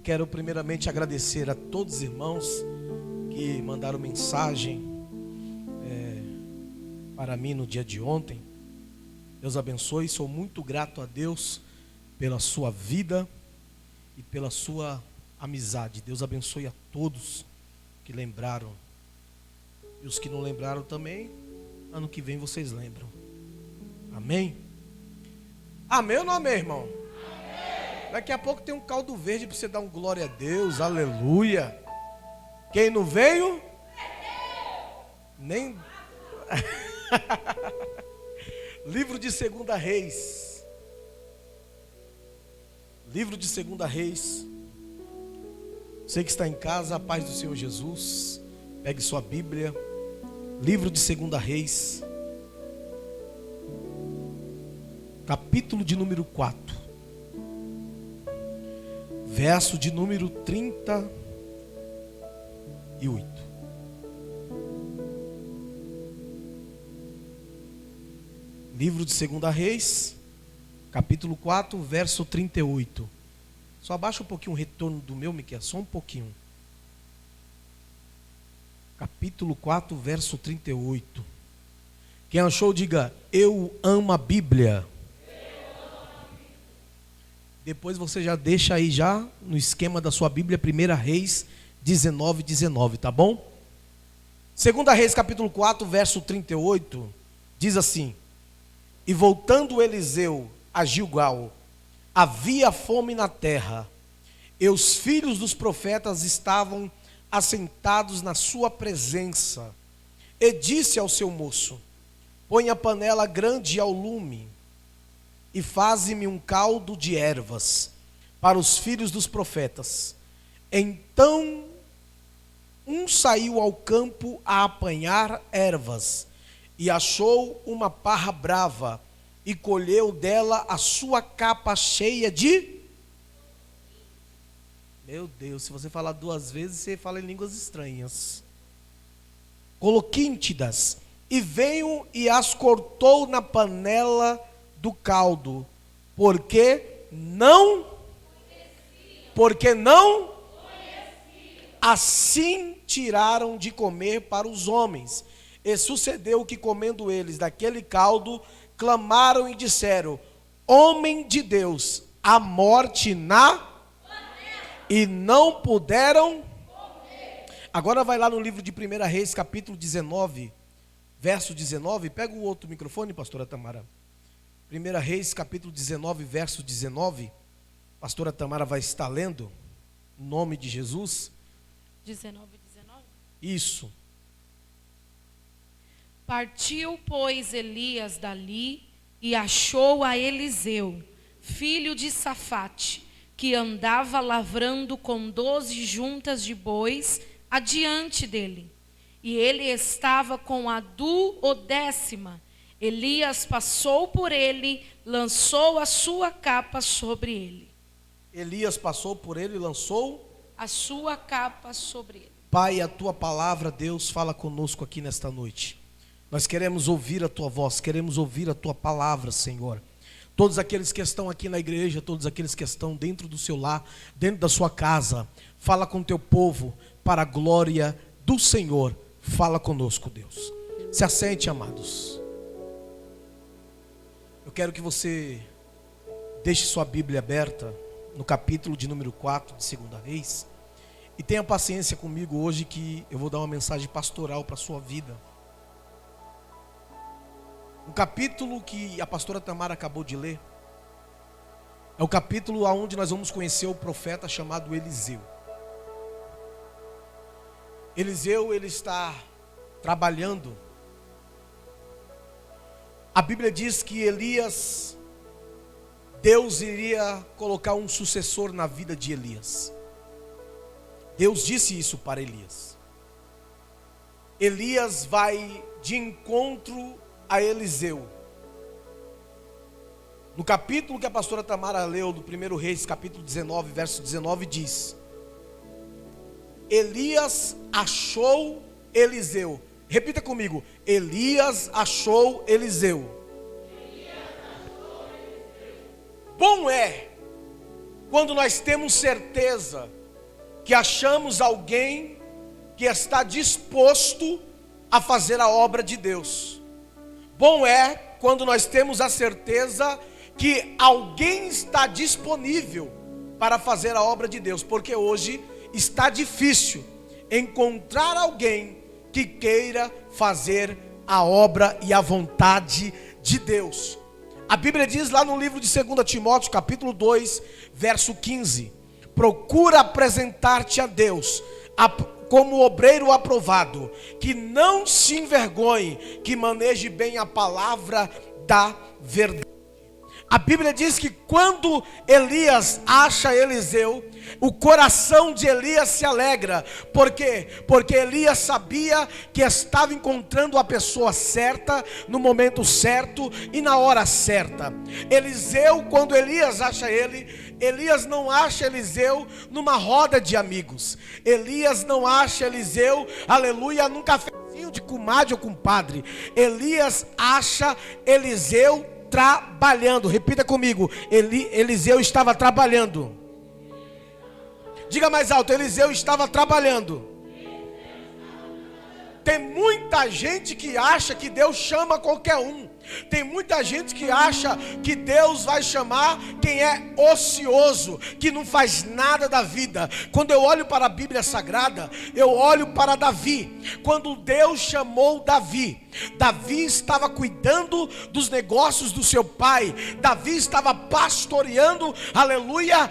quero primeiramente agradecer a todos os irmãos que mandaram mensagem para mim no dia de ontem. Deus abençoe, sou muito grato a Deus pela sua vida e pela sua amizade. Deus abençoe a todos que lembraram. E os que não lembraram também, ano que vem vocês lembram. Amém? Amém ou não amém, irmão? Amém. Daqui a pouco tem um caldo verde para você dar um glória a Deus, aleluia. Quem não veio? Nem... Livro de 2 Reis. Livro de 2 Reis. Você que está em casa, a paz do Senhor Jesus. Pegue sua Bíblia. Livro de 2 Reis. Capítulo de número 4. Verso de número 38. Livro de 2 Reis, capítulo 4, verso 38. Só abaixa um pouquinho o retorno do meu, Miquel, só um pouquinho. Capítulo 4, verso 38. Quem achou, diga: eu amo a Bíblia. Depois você já deixa aí já no esquema da sua Bíblia, 1 Reis 19, 19, tá bom? 2 Reis, capítulo 4, verso 38, diz assim: e voltando Eliseu a Gilgal, havia fome na terra, e os filhos dos profetas estavam assentados na sua presença. E disse ao seu moço: põe a panela grande ao lume, e faze-me um caldo de ervas para os filhos dos profetas. Então um saiu ao campo a apanhar ervas, e achou uma parra brava, e colheu dela a sua capa cheia de... Meu Deus, se você falar 2 vezes, você fala em línguas estranhas. Coloquíntidas. E veio e as cortou na panela do caldo, porque não assim tiraram de comer para os homens. E sucedeu que, comendo eles daquele caldo, clamaram e disseram: homem de Deus, a morte na panela. E não puderam comer. Agora vai lá no livro de 1 Reis, capítulo 19, verso 19. Pega o outro microfone, pastora Tamara. 1 Reis, capítulo 19, verso 19. Pastora Tamara vai estar lendo, em nome de Jesus. 19. Isso. Partiu, pois, Elias dali e achou a Eliseu, filho de Safate, que andava lavrando com 12 juntas de bois adiante dele. E ele estava com a 12ª. Elias passou por ele, lançou a sua capa sobre ele. Elias passou por ele e lançou a sua capa sobre ele. Pai, a tua palavra, Deus, fala conosco aqui nesta noite. Nós queremos ouvir a tua voz, queremos ouvir a tua palavra, Senhor. Todos aqueles que estão aqui na igreja, todos aqueles que estão dentro do seu lar, dentro da sua casa, fala com o teu povo, para a glória do Senhor. Fala conosco, Deus. Se assente, amados. Eu quero que você deixe sua Bíblia aberta no capítulo de número 4 de 2 Reis. E tenha paciência comigo hoje, que eu vou dar uma mensagem pastoral para a sua vida. O capítulo que a pastora Tamara acabou de ler é o capítulo onde nós vamos conhecer o profeta chamado Eliseu. Eliseu, ele está trabalhando. A Bíblia diz que Elias, Deus iria colocar um sucessor na vida de Elias. Deus disse isso para Elias. Elias vai de encontro a Eliseu. No capítulo que a pastora Tamara leu, do 1 Reis, capítulo 19, verso 19, diz: Elias achou Eliseu. Repita comigo: Elias achou Eliseu. Bom é quando nós temos certeza que achamos alguém que está disposto a fazer a obra de Deus. Bom é quando nós temos a certeza que alguém está disponível para fazer a obra de Deus, porque hoje está difícil encontrar alguém que queira fazer a obra e a vontade de Deus. A Bíblia diz lá no livro de 2 Timóteo, capítulo 2, verso 15: procura apresentar-te a Deus como obreiro aprovado, que não se envergonhe, que maneje bem a palavra da verdade. A Bíblia diz que quando Elias acha Eliseu, o coração de Elias se alegra. Por quê? Porque Elias sabia que estava encontrando a pessoa certa, no momento certo e na hora certa. Eliseu, quando Elias acha ele, Elias não acha Eliseu numa roda de amigos. Elias não acha Eliseu, aleluia, num cafezinho de comadre ou compadre. Elias acha Eliseu trabalhando. Repita comigo: Eliseu estava trabalhando. Diga mais alto: Eliseu estava trabalhando. Tem muita gente que acha que Deus chama qualquer um. Tem muita gente que acha que Deus vai chamar quem é ocioso, que não faz nada da vida. Quando eu olho para a Bíblia Sagrada, eu olho para Davi. Quando Deus chamou Davi, Davi estava cuidando dos negócios do seu pai. Davi estava pastoreando, aleluia,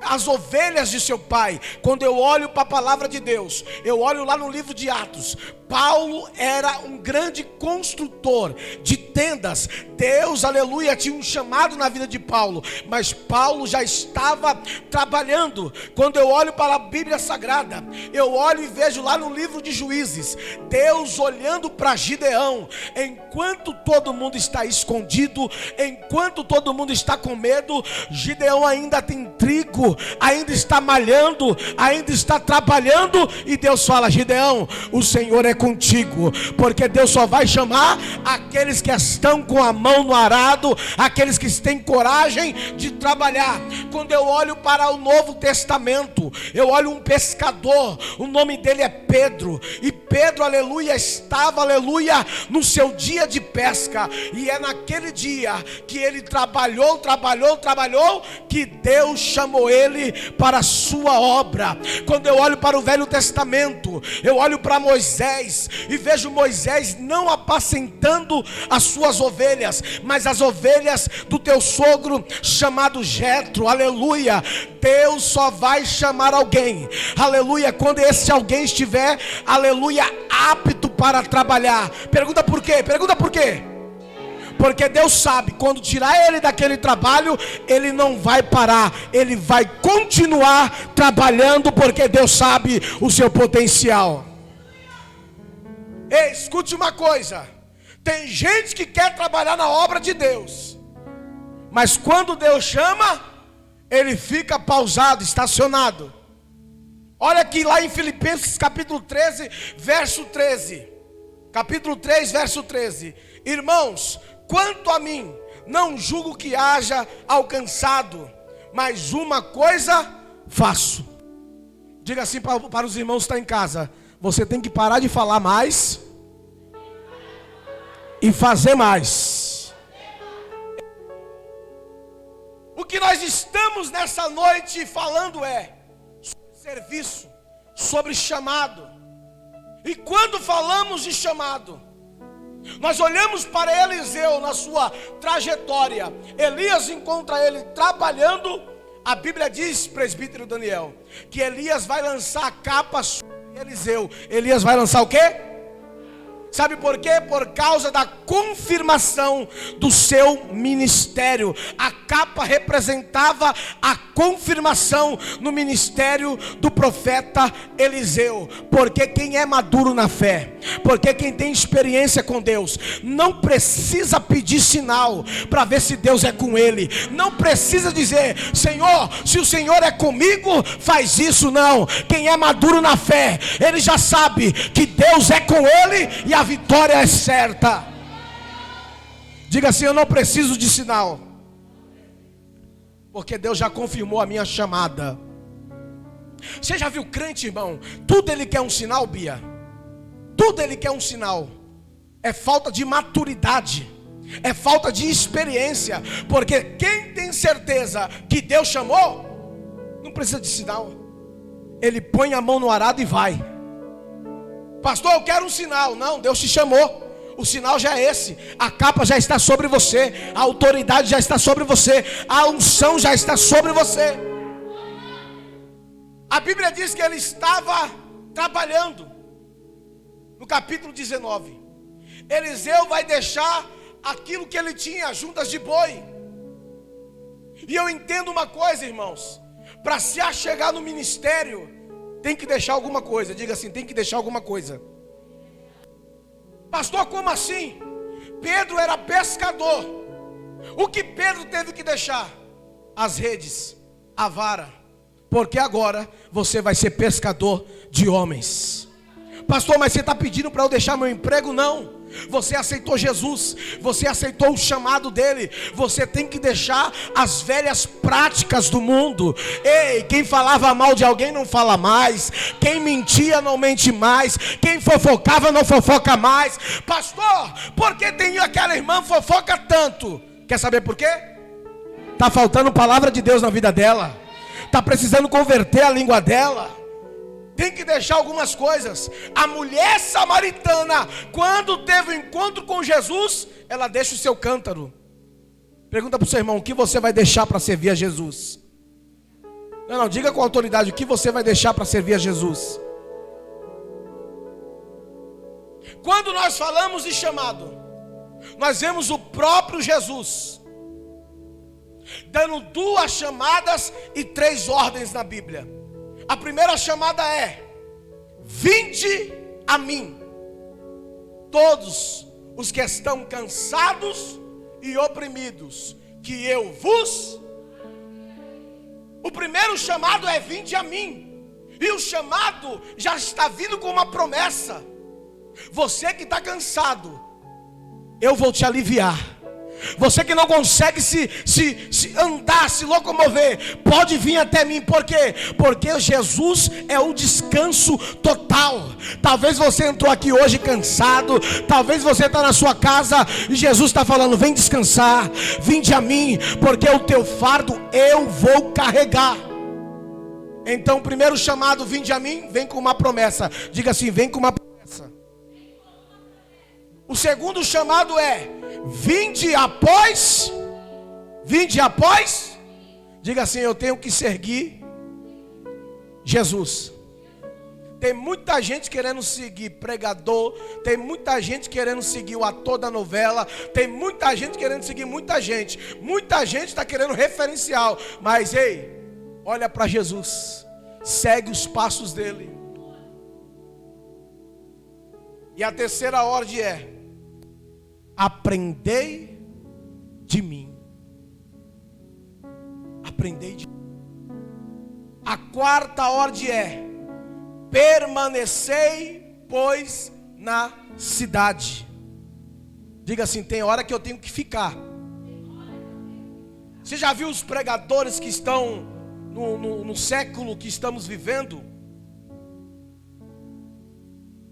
as ovelhas de seu pai. Quando eu olho para a palavra de Deus, eu olho lá no livro de Atos, Paulo era um grande construtor de tendas. Deus, aleluia, tinha um chamado na vida de Paulo, mas Paulo já estava trabalhando. Quando eu olho para a Bíblia Sagrada, eu olho e vejo lá no livro de Juízes, Deus olhando para Gideão. Enquanto todo mundo está escondido, enquanto todo mundo está com medo, Gideão ainda tem trigo, ainda está malhando, ainda está trabalhando. E Deus fala: Gideão, o Senhor é contigo, porque Deus só vai chamar aqueles que estão com a mão no arado, aqueles que têm coragem de trabalhar. Quando eu olho para o Novo Testamento, eu olho um pescador, o nome dele é Pedro, e Pedro, aleluia, estava, aleluia, no seu dia de pesca, e é naquele dia que ele trabalhou, que Deus chamou ele para a sua obra. Quando eu olho para o Velho Testamento, eu olho para Moisés, e vejo Moisés não apacentando as suas ovelhas, mas as ovelhas do teu sogro chamado Jetro, aleluia. Deus só vai chamar alguém, aleluia, quando esse alguém estiver, aleluia, apto para trabalhar. Pergunta por quê? Porque Deus sabe, quando tirar ele daquele trabalho, ele não vai parar, ele vai continuar trabalhando, porque Deus sabe o seu potencial. Ei, escute uma coisa: tem gente que quer trabalhar na obra de Deus, mas quando Deus chama, ele fica pausado, estacionado. Olha aqui lá em Filipenses capítulo 13, verso 13. Capítulo 3, verso 13. Irmãos, quanto a mim, não julgo que haja alcançado, mas uma coisa faço. Diga assim para os irmãos que estão em casa: você tem que parar de falar mais e fazer mais. O que nós estamos nessa noite falando é sobre serviço, sobre chamado. E quando falamos de chamado, nós olhamos para Eliseu na sua trajetória. Elias encontra ele trabalhando. A Bíblia diz, presbítero Daniel, que Elias vai lançar a capa sobre Eliseu. Elias vai lançar o quê? Sabe por quê? Por causa da confirmação do seu ministério. A capa representava a confirmação no ministério do profeta Eliseu. Porque quem é maduro na fé, porque quem tem experiência com Deus, não precisa pedir sinal para ver se Deus é com ele. Não precisa dizer: Senhor, se o Senhor é comigo, faz isso. Não. Quem é maduro na fé, ele já sabe que Deus é com ele e a vitória é certa. Diga assim: eu não preciso de sinal, porque Deus já confirmou a minha chamada. Você já viu crente, irmão? Tudo ele quer um sinal, Bia. Tudo ele quer um sinal. É falta de maturidade, é falta de experiência. Porque quem tem certeza que Deus chamou, não precisa de sinal. Ele põe a mão no arado e vai. Pastor, eu quero um sinal. Não, Deus te chamou. O sinal já é esse. A capa já está sobre você, a autoridade já está sobre você, a unção já está sobre você. A Bíblia diz que ele estava trabalhando. No capítulo 19, Eliseu vai deixar aquilo que ele tinha, juntas de boi. E eu entendo uma coisa, irmãos: para se achegar no ministério, tem que deixar alguma coisa. Diga assim, tem que deixar alguma coisa. Pastor, como assim? Pedro era pescador. O que Pedro teve que deixar? As redes, a vara. Porque agora você vai ser pescador de homens. Pastor, mas você está pedindo para eu deixar meu emprego? Não. Você aceitou Jesus, você aceitou o chamado dele. Você tem que deixar as velhas práticas do mundo. Ei, quem falava mal de alguém não fala mais. Quem mentia não mente mais. Quem fofocava não fofoca mais. Pastor, por que tem aquela irmã fofoca tanto? Quer saber por quê? Está faltando palavra de Deus na vida dela. Está precisando converter a língua dela. Tem que deixar algumas coisas. A mulher samaritana, quando teve o encontro com Jesus, ela deixa o seu cântaro. Pergunta para o seu irmão: o que você vai deixar para servir a Jesus? Não, diga com autoridade: o que você vai deixar para servir a Jesus? Quando nós falamos de chamado, nós vemos o próprio Jesus dando 2 chamadas e 3 ordens na Bíblia. A primeira chamada é: vinde a mim, todos os que estão cansados e oprimidos, que eu vos... O primeiro chamado é: vinde a mim. E o chamado já está vindo com uma promessa. Você que está cansado, eu vou te aliviar. Você que não consegue se andar, se locomover, pode vir até mim. Por quê? Porque Jesus é o descanso total. Talvez você entrou aqui hoje cansado. Talvez você está na sua casa e Jesus está falando: vem descansar, vinde a mim, porque o teu fardo eu vou carregar. Então o primeiro chamado, vinde a mim, vem com uma promessa. Diga assim, vem com uma promessa. O segundo chamado é: vinde após. Diga assim, eu tenho que seguir Jesus. Tem muita gente querendo seguir pregador. Tem muita gente querendo seguir o ator da novela. Tem muita gente querendo seguir muita gente. Muita gente está querendo referencial. Mas ei, olha para Jesus, segue os passos dele. E a terceira ordem é: aprendei de mim. Aprendei de mim. A quarta ordem é: permanecei, pois, na cidade. Diga assim, tem hora que eu tenho que ficar. Você já viu os pregadores que estão no século que estamos vivendo?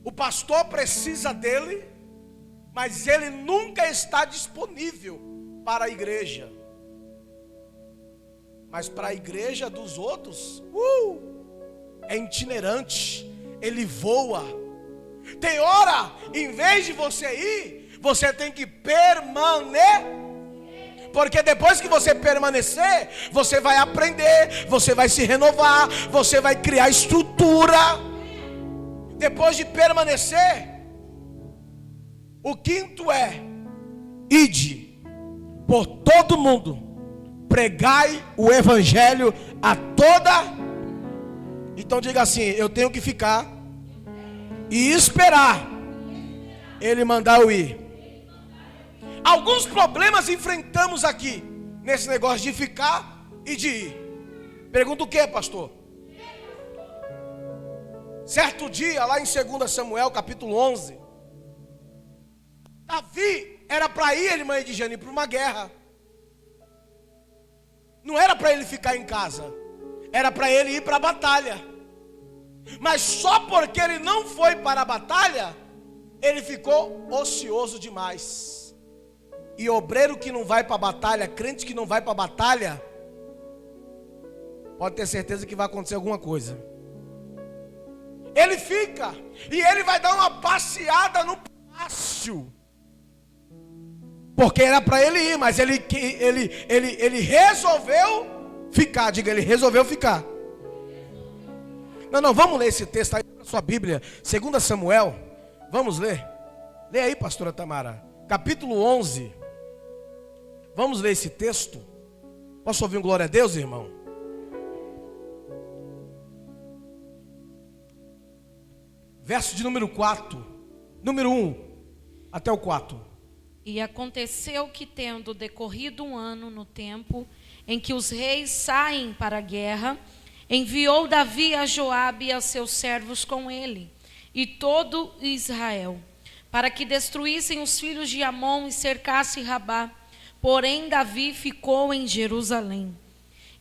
O pastor precisa dele, mas ele nunca está disponível para a igreja. Mas para a igreja dos outros, é itinerante, ele voa. Tem hora, em vez de você ir, você tem que permanecer. Porque depois que você permanecer, você vai aprender, você vai se renovar, você vai criar estrutura. Depois de permanecer, o quinto é: ide por todo mundo, pregai o evangelho a toda. Então diga assim, eu tenho que ficar e esperar ele mandar eu ir. Alguns problemas enfrentamos aqui nesse negócio de ficar e de ir. Pergunta o que, pastor? Certo dia, lá em 2 Samuel, capítulo 11, Davi era para ir, irmã Edjane, para uma guerra. Não era para ele ficar em casa, era para ele ir para a batalha. Mas só porque ele não foi para a batalha, ele ficou ocioso demais. E obreiro que não vai para a batalha, crente que não vai para a batalha, pode ter certeza que vai acontecer alguma coisa. Ele fica, e ele vai dar uma passeada no palácio, porque era para ele ir, mas ele resolveu ficar. Diga, ele resolveu ficar. Não, vamos ler esse texto aí na sua Bíblia, 2 Samuel, vamos ler. Lê aí, pastora Tamara, capítulo 11. Vamos ler esse texto. Posso ouvir um glória a Deus, irmão? Verso de número 4, número 1 até o 4. E aconteceu que, tendo decorrido um ano no tempo em que os reis saem para a guerra, enviou Davi a Joabe e a seus servos com ele, e todo Israel, para que destruíssem os filhos de Amon e cercassem Rabá. Porém Davi ficou em Jerusalém.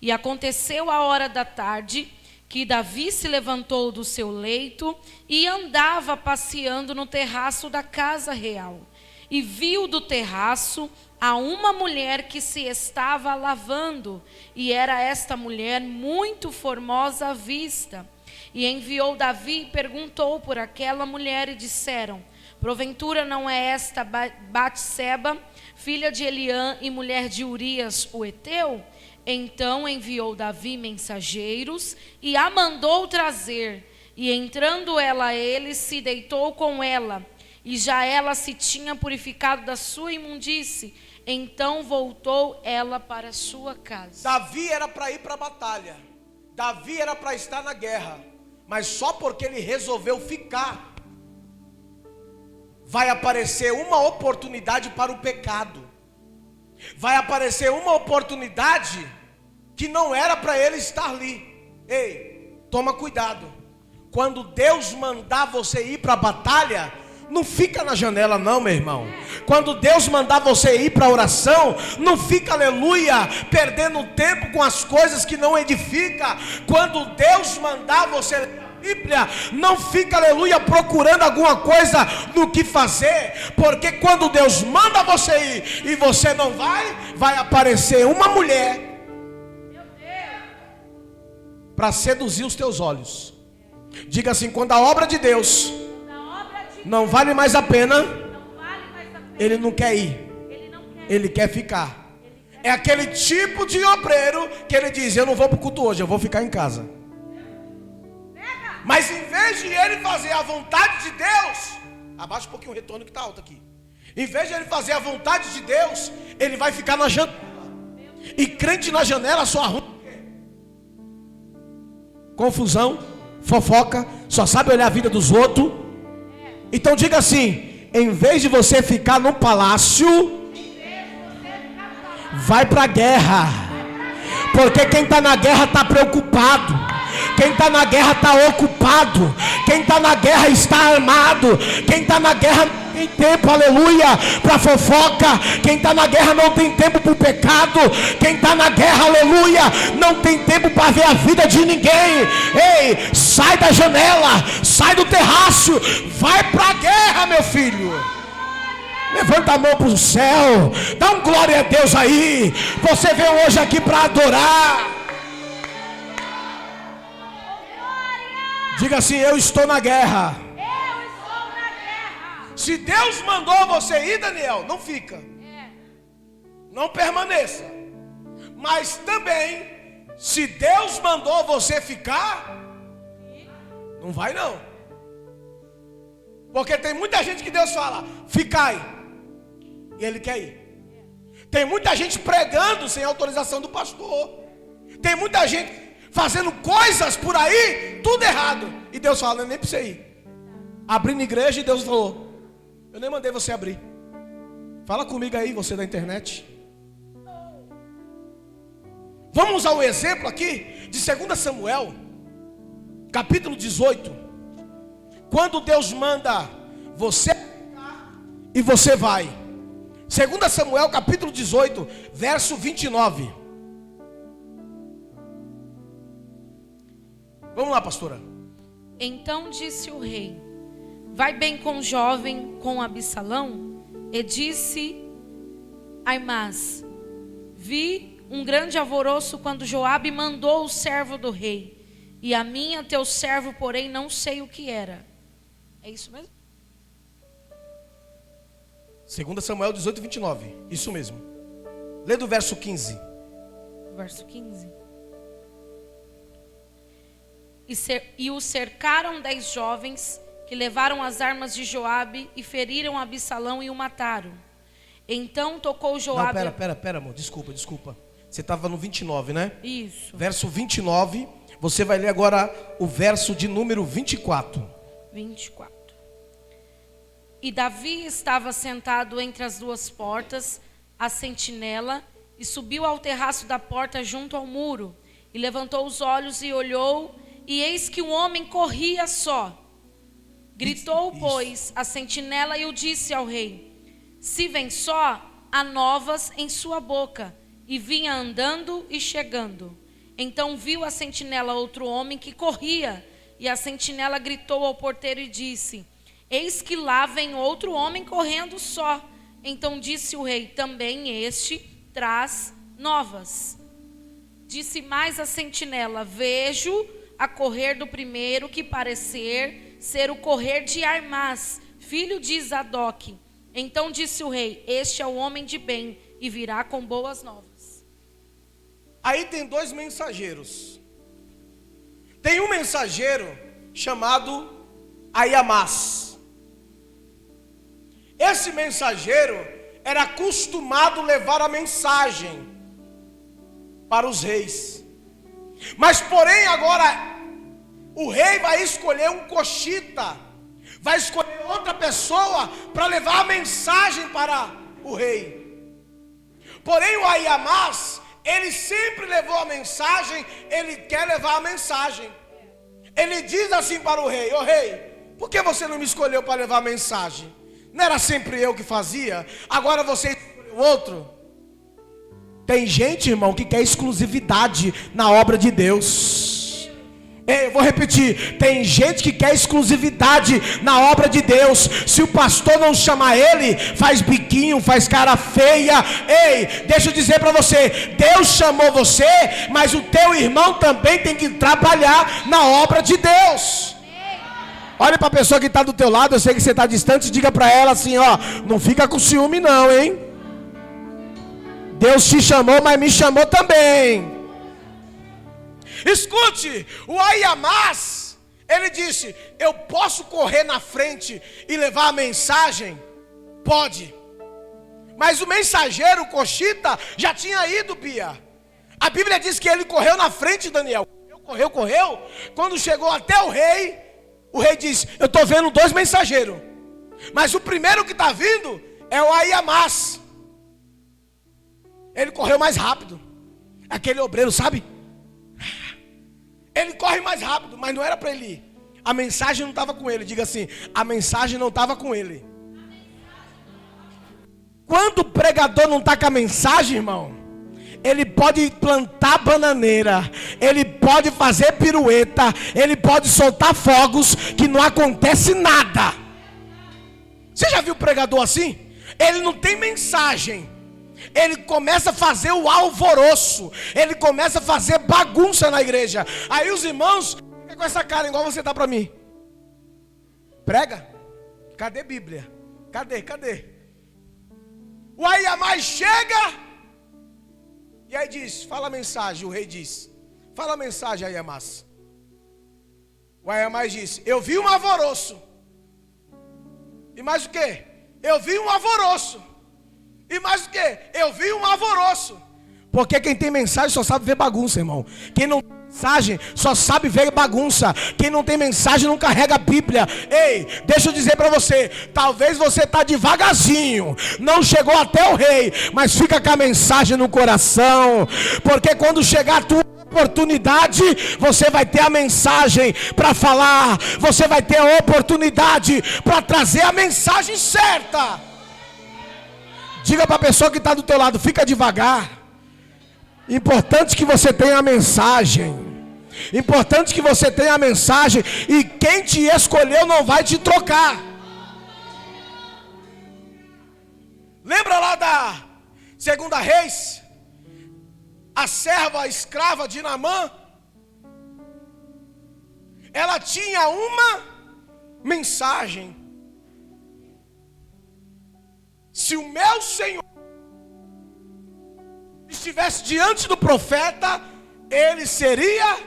E aconteceu a hora da tarde, que Davi se levantou do seu leito e andava passeando no terraço da casa real. E viu do terraço a uma mulher que se estava lavando, e era esta mulher muito formosa à vista. E enviou Davi e perguntou por aquela mulher, e disseram: porventura não é esta Batseba, filha de Eliã e mulher de Urias o Heteu? Então enviou Davi mensageiros e a mandou trazer. E entrando ela a ele, se deitou com ela. E já ela se tinha purificado da sua imundície. Então voltou ela para sua casa. Davi era para ir para a batalha. Davi era para estar na guerra. Mas só porque ele resolveu ficar, vai aparecer uma oportunidade para o pecado. Vai aparecer uma oportunidade que não era para ele estar ali. Ei, toma cuidado. Quando Deus mandar você ir para a batalha, não fica na janela não, meu irmão. Quando Deus mandar você ir para a oração, não fica, aleluia, perdendo tempo com as coisas que não edificam. Quando Deus mandar você ler a Bíblia, não fica, aleluia, procurando alguma coisa no que fazer. Porque quando Deus manda você ir e você não vai aparecer uma mulher para seduzir os teus olhos. Diga assim: quando a obra de Deus não vale mais a pena, ele não quer ir, ele quer ficar. É aquele tipo de obreiro que ele diz: eu não vou para o culto hoje, eu vou ficar em casa. Mas em vez de ele fazer a vontade de Deus, abaixa um pouquinho o retorno que está alto aqui. Em vez de ele fazer a vontade de Deus, ele vai ficar na janela. E crente na janela só arruma confusão, fofoca, só sabe olhar a vida dos outros. Então diga assim: em vez de você ficar no palácio, vai para a guerra. Porque quem está na guerra está preocupado. Quem está na guerra está ocupado. Quem está na guerra está armado. Quem está na guerra não tem tempo, aleluia, para fofoca. Quem está na guerra não tem tempo para o pecado. Quem está na guerra, aleluia, não tem tempo para ver a vida de ninguém. Ei, sai da janela, sai do terraço, vai para a guerra, meu filho. Levanta a mão para o céu, dá um glória a Deus aí. Você veio hoje aqui para adorar. Diga assim: eu estou na guerra. Eu estou na guerra. Se Deus mandou você ir, Daniel, não fica. Não permaneça. Mas também, se Deus mandou você ficar, não vai não. Porque tem muita gente que Deus fala: ficai, e ele quer ir. Tem muita gente pregando sem autorização do pastor. Tem muita gente fazendo coisas por aí, tudo errado. E Deus fala: não é nem para você ir. Abrindo igreja, e Deus falou: eu nem mandei você abrir. Fala comigo aí, você da internet. Vamos usar o exemplo aqui de 2 Samuel, capítulo 18. Quando Deus manda você e você vai. 2 Samuel, capítulo 18, verso 29. Vamos lá, pastora. Então disse o rei: vai bem com o jovem, com Absalão? E disse Aimás: vi um grande alvoroço quando Joabe mandou o servo do rei, e a mim, teu servo, porém, não sei o que era. É isso mesmo? 2 Samuel 18, 29. Isso mesmo. Lê do verso 15. Verso 15. E o cercaram 10 jovens, que levaram as armas de Joabe e feriram Absalão e o mataram. Então tocou Joabe... Não, pera, amor, desculpa. Você estava no 29, né? Isso. Verso 29, você vai ler agora o verso de número 24. 24. E Davi estava sentado entre as duas portas, a sentinela, e subiu ao terraço da porta junto ao muro, e levantou os olhos e olhou, e eis que um homem corria só. Gritou, pois, a sentinela e o disse ao rei: se vem só, há novas em sua boca. E vinha andando e chegando. Então viu a sentinela outro homem que corria, e a sentinela gritou ao porteiro e disse: eis que lá vem outro homem correndo só. Então disse o rei: também este traz novas. Disse mais a sentinela: vejo a correr do primeiro, que parecer ser o correr de Aimás, filho de Zadoc. Então disse o rei: este é o homem de bem, e virá com boas novas. Aí tem 2 mensageiros. Tem um mensageiro chamado Aimás. Esse mensageiro era acostumado a levar a mensagem para os reis. Mas porém agora o rei vai escolher um coxita, vai escolher outra pessoa para levar a mensagem para o rei. Porém o Aimás, ele sempre levou a mensagem, ele quer levar a mensagem. Ele diz assim para o rei: ô rei, por que você não me escolheu para levar a mensagem? Não era sempre eu que fazia, agora você escolheu outro. Tem gente, irmão, que quer exclusividade na obra de Deus. Eu vou repetir, tem gente que quer exclusividade na obra de Deus. Se o pastor não chamar ele, faz biquinho, faz cara feia. Ei, deixa eu dizer para você, Deus chamou você, mas o teu irmão também tem que trabalhar na obra de Deus. Olha para a pessoa que está do teu lado, eu sei que você está distante, diga para ela assim, ó, não fica com ciúme não, hein? Deus te chamou, mas me chamou também. Escute, o Aimás, ele disse: eu posso correr na frente e levar a mensagem? Pode. Mas o mensageiro, o coxita, já tinha ido, Bia. A Bíblia diz que ele correu na frente, Daniel. Correu. Quando chegou até o rei disse: eu estou vendo 2 mensageiros, mas o primeiro que está vindo é o Aimás. Ele correu mais rápido. Aquele obreiro, sabe? Ele corre mais rápido, mas não era para ele ir. A mensagem não estava com ele. Diga assim: a mensagem não estava com ele. Quando o pregador não está com a mensagem, irmão, ele pode plantar bananeira, ele pode fazer pirueta, ele pode soltar fogos, que não acontece nada. Você já viu pregador assim? Ele não tem mensagem, ele começa a fazer o alvoroço, ele começa a fazer bagunça na igreja. Aí os irmãos ficam com essa cara igual você tá para mim. Prega? Cadê Bíblia? Cadê? O Aimás chega e aí diz: fala a mensagem. O rei diz: fala a mensagem, Aimás. O Aimás diz: eu vi um alvoroço. E mais o que? Eu vi um alvoroço. E mais o que? Eu vi um alvoroço. Porque quem tem mensagem só sabe ver bagunça, irmão. Quem não tem mensagem só sabe ver bagunça. Quem não tem mensagem não carrega a Bíblia. Ei, deixa eu dizer para você, talvez você está devagarzinho, não chegou até o rei, mas fica com a mensagem no coração. Porque quando chegar a tua oportunidade, você vai ter a mensagem para falar. Você vai ter a oportunidade para trazer a mensagem certa. Diga para a pessoa que está do teu lado: fica devagar. Importante que você tenha a mensagem. Importante que você tenha a mensagem e quem te escolheu não vai te trocar. Lembra lá da Segunda Reis? A serva escrava de Naamã, ela tinha uma mensagem: se o meu Senhor estivesse diante do profeta, ele seria.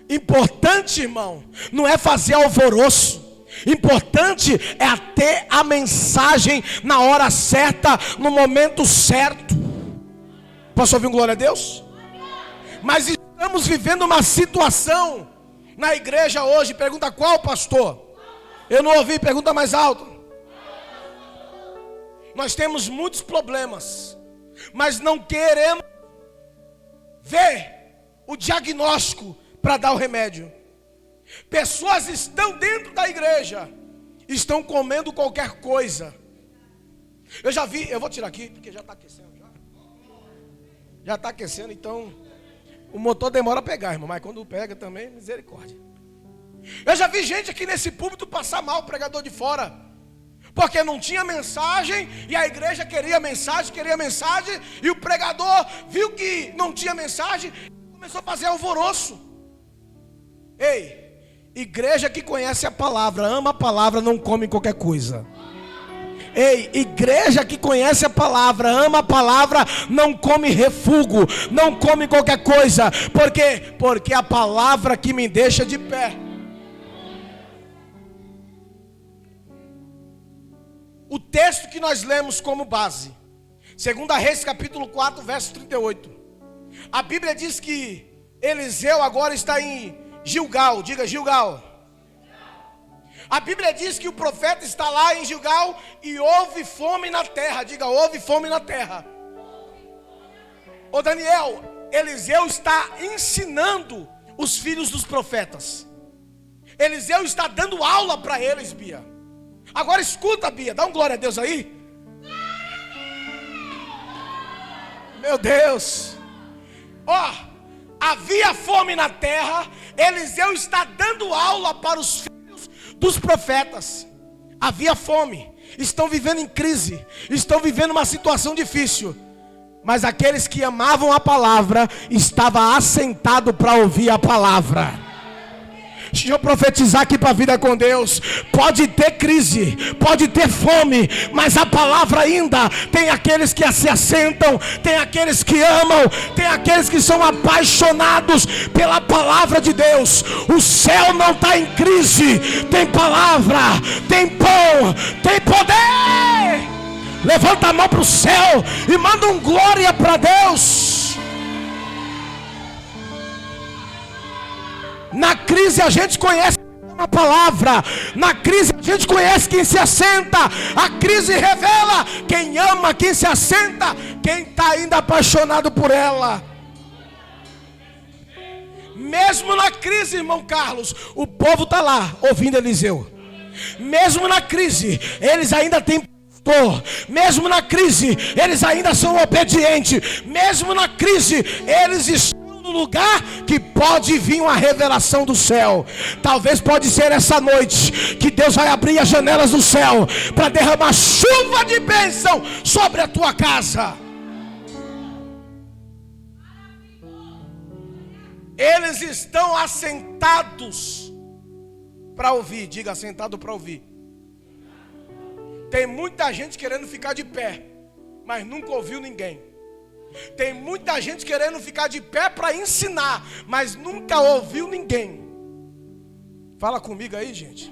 Importante, irmão, não é fazer alvoroço. Importante é ter a mensagem na hora certa, no momento certo. Posso ouvir um glória a Deus? Mas estamos vivendo uma situação na igreja hoje. Pergunta qual, pastor? Eu não ouvi, pergunta mais alto. Nós temos muitos problemas, mas não queremos ver o diagnóstico para dar o remédio. Pessoas estão dentro da igreja, estão comendo qualquer coisa. Eu já vi, eu vou tirar aqui, porque já está aquecendo. Já está aquecendo, então o motor demora a pegar, irmão, mas quando pega também, misericórdia. Eu já vi gente aqui nesse púlpito passar mal, o pregador de fora, porque não tinha mensagem, e a igreja queria mensagem, e o pregador viu que não tinha mensagem, começou a fazer alvoroço. Ei, igreja que conhece a palavra, ama a palavra, não come qualquer coisa. Ei, igreja que conhece a palavra, ama a palavra, não come refúgio, não come qualquer coisa. Por quê? Porque a palavra que me deixa de pé. O texto que nós lemos como base, 2 Reis capítulo 4, verso 38. A Bíblia diz que Eliseu agora está em Gilgal, diga Gilgal. A Bíblia diz que o profeta está lá em Gilgal e houve fome na terra, diga houve fome na terra. Ô Daniel, Eliseu está ensinando os filhos dos profetas. Eliseu está dando aula para eles, Bia. Agora escuta, Bia, dá um glória a Deus aí. Meu Deus. Ó, havia fome na terra, Eliseu está dando aula para os filhos dos profetas. Havia fome, estão vivendo em crise, estão vivendo uma situação difícil. Mas aqueles que amavam a palavra estavam assentados para ouvir a palavra. Deixa eu profetizar aqui para a vida com Deus. Pode ter crise, pode ter fome, mas a palavra ainda tem aqueles que se assentam, tem aqueles que amam, tem aqueles que são apaixonados pela palavra de Deus. O céu não está em crise, tem palavra, tem pão, tem poder. Levanta a mão para o céu e manda um glória para Deus. Na crise a gente conhece a palavra. Na crise a gente conhece quem se assenta. A crise revela quem ama, quem se assenta, quem está ainda apaixonado por ela. Mesmo na crise, irmão Carlos, o povo está lá ouvindo Eliseu. Mesmo na crise, eles ainda têm pastor. Mesmo na crise, eles ainda são obedientes. Mesmo na crise, eles estão no lugar que pode vir uma revelação do céu. Talvez pode ser essa noite que Deus vai abrir as janelas do céu para derramar chuva de bênção sobre a tua casa. Eles estão assentados para ouvir. Diga assentado para ouvir. Tem muita gente querendo ficar de pé, mas nunca ouviu ninguém. Tem muita gente querendo ficar de pé para ensinar, mas nunca ouviu ninguém. Fala comigo aí, gente.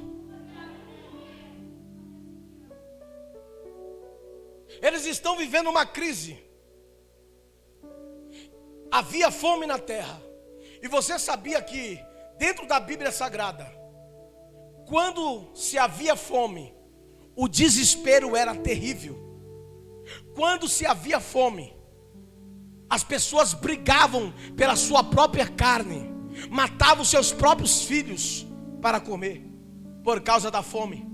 Eles estão vivendo uma crise. Havia fome na terra. E você sabia que dentro da Bíblia Sagrada, quando se havia fome, o desespero era terrível. Quando se havia fome, as pessoas brigavam pela sua própria carne, matavam seus próprios filhos para comer, por causa da fome.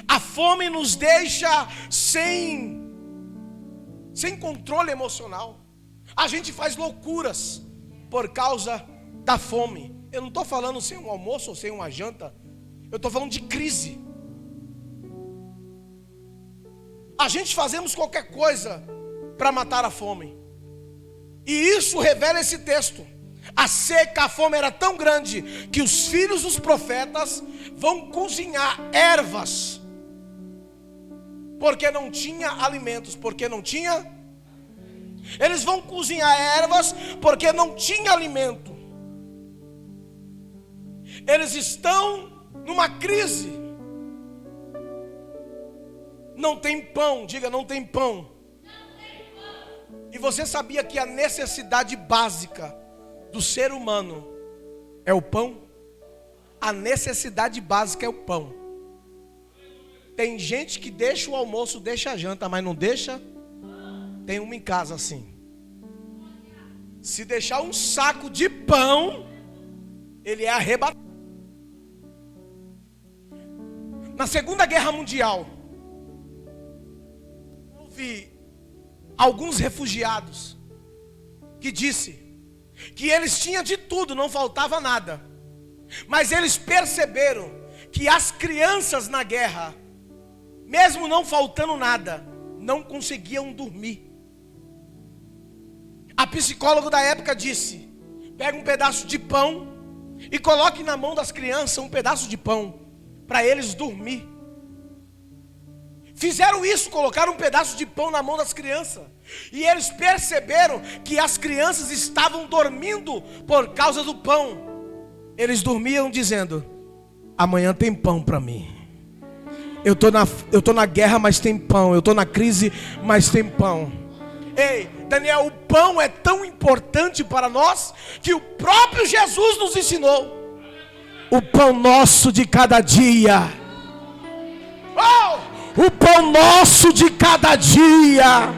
A fome nos deixa sem controle emocional. A gente faz loucuras. por causa da fome. Eu não estou falando sem um almoço ou sem uma janta. Eu estou falando de crise. A gente fazemos qualquer coisa para matar a fome. E isso revela esse texto. A seca, a fome era tão grande que os filhos dos profetas vão cozinhar ervas, porque não tinha alimentos, porque não tinha. Eles vão cozinhar ervas porque não tinha alimento. Eles estão numa crise. Não tem pão, diga, não tem pão. E você sabia que a necessidade básica do ser humano é o pão? A necessidade básica é o pão. Tem gente que deixa o almoço, deixa a janta, mas não deixa. Tem uma em casa assim. Se deixar um saco de pão, ele é arrebatado. Na Segunda Guerra Mundial, houve alguns refugiados que disse que eles tinham de tudo, não faltava nada. Mas eles perceberam que as crianças na guerra, mesmo não faltando nada, não conseguiam dormir. A psicóloga da época disse: pega um pedaço de pão e coloque na mão das crianças um pedaço de pão, para eles dormir. Fizeram isso, colocaram um pedaço de pão na mão das crianças. E eles perceberam que as crianças estavam dormindo por causa do pão. Eles dormiam dizendo: amanhã tem pão para mim. Eu tô na guerra, mas tem pão. Eu tô na crise, mas tem pão. Ei, Daniel, o pão é tão importante para nós que o próprio Jesus nos ensinou. O pão nosso de cada dia. Oh! O pão nosso de cada dia.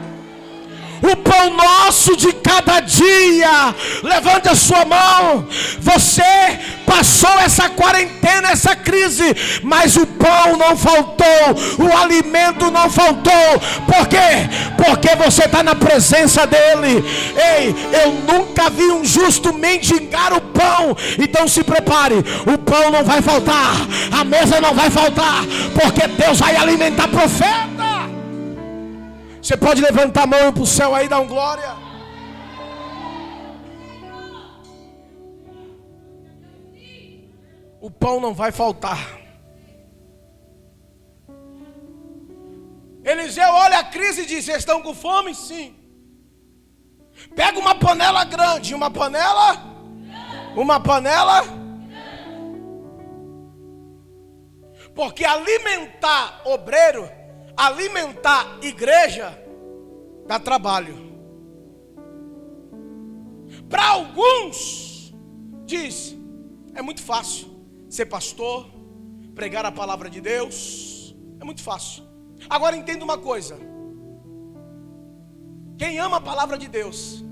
O pão nosso de cada dia. Levante a sua mão. Você passou essa quarentena, essa crise, mas o pão não faltou, o alimento não faltou. Por quê? Porque você está na presença dele. Ei, eu nunca vi um justo mendigar o pão. Então se prepare, o pão não vai faltar, a mesa não vai faltar, porque Deus vai alimentar profeta. Você pode levantar a mão para o céu aí e dar um glória. O pão não vai faltar. Eliseu olha a crise e diz: vocês estão com fome? Sim. Pega uma panela grande, uma panela. Porque alimentar obreiro, alimentar igreja, dá trabalho. Para alguns, diz, é muito fácil ser pastor, pregar a palavra de Deus, é muito fácil. Agora entenda uma coisa: quem ama a palavra de Deus,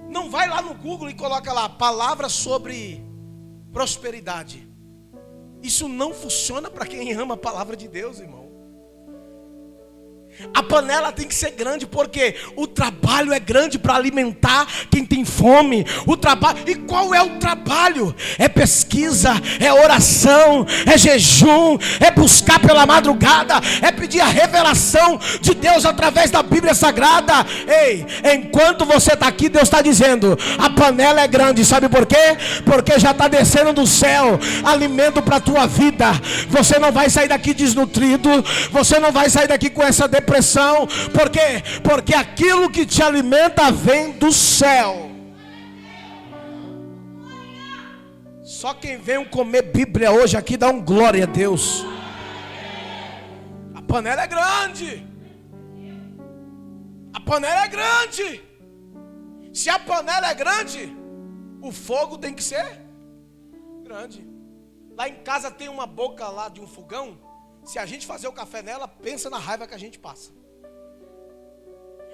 não vai lá no Google e coloca lá palavra sobre prosperidade. Isso não funciona para quem ama a palavra de Deus, irmão. A panela tem que ser grande, porque o trabalho é grande para alimentar quem tem fome. O trabalho, e qual é o trabalho? É pesquisa, é oração, é jejum, é buscar pela madrugada, é pedir a revelação de Deus através da Bíblia Sagrada. Ei, enquanto você está aqui, Deus está dizendo: a panela é grande, sabe por quê? Porque já está descendo do céu alimento para a tua vida. Você não vai sair daqui desnutrido, você não vai sair daqui com essa depressão. Por quê? Porque aquilo que te alimenta vem do céu. Só quem veio comer Bíblia hoje aqui dá um glória a Deus. A panela é grande. A panela é grande. Se a panela é grande, o fogo tem que ser grande. Lá em casa tem uma boca lá de um fogão. Se a gente fazer o café nela, pensa na raiva que a gente passa.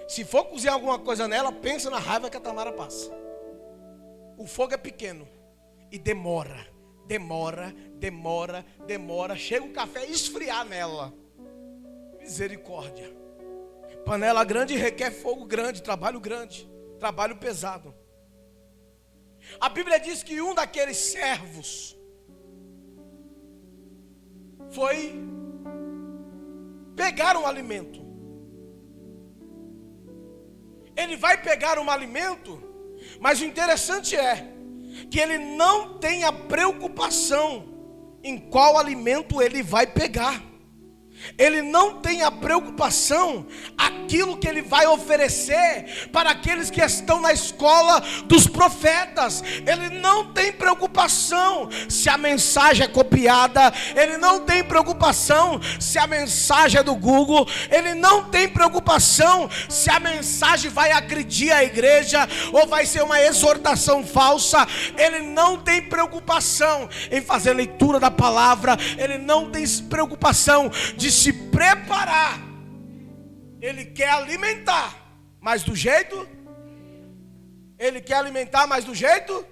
Se for cozinhar alguma coisa nela, pensa na raiva que a Tamara passa. O fogo é pequeno e demora. Chega o café a esfriar nela. Misericórdia. Panela grande requer fogo grande, trabalho pesado. A Bíblia diz que um daqueles servos foi pegar um alimento. Ele vai pegar um alimento, mas o interessante é que ele não tem a preocupação em qual alimento ele vai pegar. Ele não tem a preocupação aquilo que ele vai oferecer para aqueles que estão na escola dos profetas. Ele não tem preocupação se a mensagem é copiada. Ele não tem preocupação se a mensagem é do Google. Ele não tem preocupação se a mensagem vai agredir a igreja ou vai ser uma exortação falsa. Ele não tem preocupação em fazer leitura da palavra. Ele não tem preocupação de se preparar. Ele quer alimentar, mas do jeito. Ele quer alimentar, mas do jeito.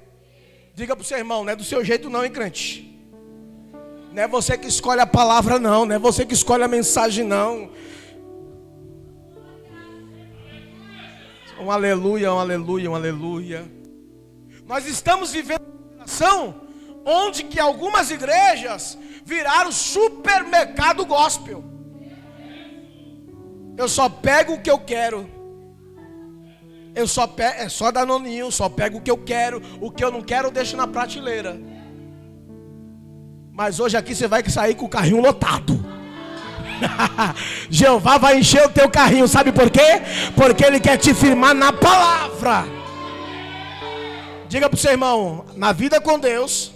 Diga para o seu irmão, não é do seu jeito não, hein, crente? Não é você que escolhe a palavra não, não é você que escolhe a mensagem não. Um aleluia, um aleluia, um aleluia. Nós estamos vivendo uma geração onde que algumas igrejas viraram supermercado gospel. Eu só pego o que eu quero. Eu só pego, é só Danoninho, só pego o que eu quero. O que eu não quero eu deixo na prateleira. Mas hoje aqui você vai sair com o carrinho lotado. Jeová vai encher o teu carrinho, sabe por quê? Porque Ele quer te firmar na palavra. Diga para o seu irmão, na vida com Deus,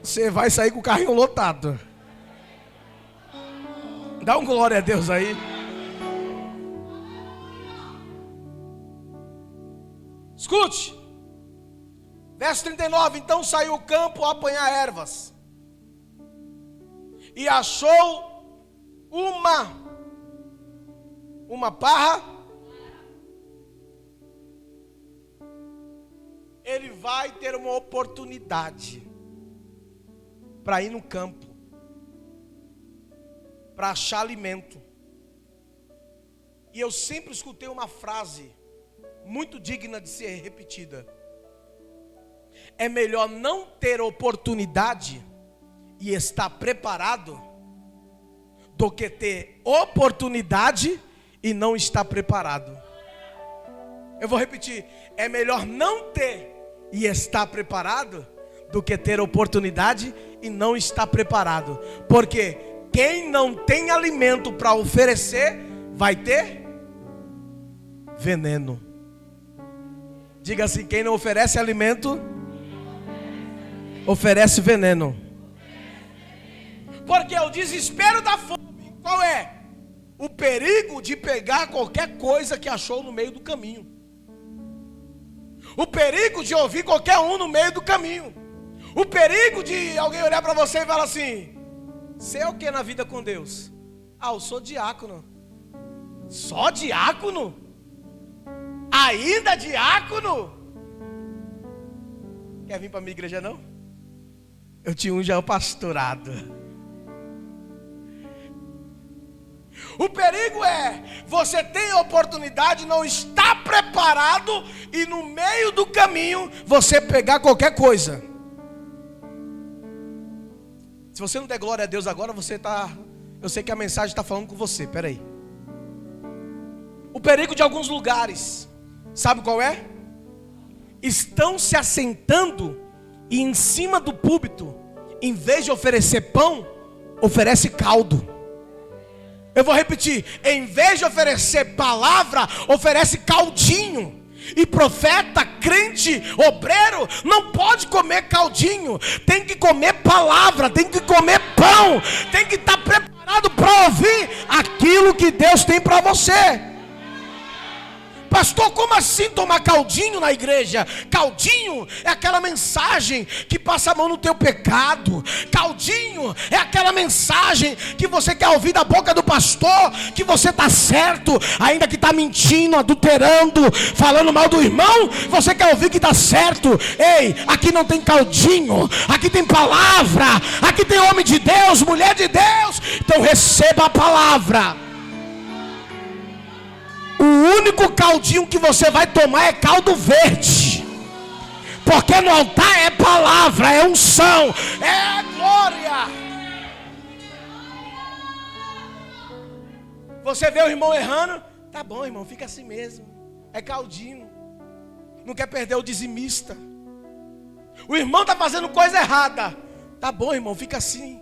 você vai sair com o carrinho lotado. Dá um glória a Deus aí. Escute. Verso 39. Então saiu ao campo a apanhar ervas. E achou uma parra. Ele vai ter uma oportunidade para ir no campo, para achar alimento. E eu sempre escutei uma frase muito digna de ser repetida: é melhor não ter oportunidade e estar preparado do que ter oportunidade e não estar preparado. Eu vou repetir: é melhor não ter e estar preparado do que ter oportunidade e não estar preparado. Porque quem não tem alimento para oferecer vai ter veneno. Diga assim: quem não oferece alimento oferece veneno. Porque o desespero da fome, qual é? O perigo de pegar qualquer coisa que achou no meio do caminho. O perigo de ouvir qualquer um no meio do caminho. O perigo de alguém olhar para você e falar assim: você é o que na vida com Deus? Ah, eu sou diácono. Só diácono? Ainda diácono? Quer vir para a minha igreja não? Eu tinha um já pastorado. O perigo é você tem a oportunidade, não está preparado e no meio do caminho você pegar qualquer coisa. Se você não der glória a Deus agora, você está... Eu sei que a mensagem está falando com você, peraí. O perigo de alguns lugares, sabe qual é? Estão se assentando e em cima do púlpito, em vez de oferecer pão, oferece caldo. Eu vou repetir: em vez de oferecer palavra, oferece caldinho. E profeta, crente, obreiro não pode comer caldinho, tem que comer palavra, tem que comer pão, tem que estar preparado para ouvir aquilo que Deus tem para você. Pastor, como assim tomar caldinho na igreja? Caldinho é aquela mensagem que passa a mão no teu pecado. Caldinho é aquela mensagem que você quer ouvir da boca do pastor, que você está certo, ainda que está mentindo, adulterando, falando mal do irmão, você quer ouvir que está certo. Ei, aqui não tem caldinho, aqui tem palavra, aqui tem homem de Deus, mulher de Deus. Então receba a palavra. O único caldinho que você vai tomar é caldo verde. Porque no altar é palavra, é unção, é glória. Você vê o irmão errando, tá bom, irmão, fica assim mesmo. É caldinho. Não quer perder o dizimista. O irmão está fazendo coisa errada. Tá bom, irmão, fica assim.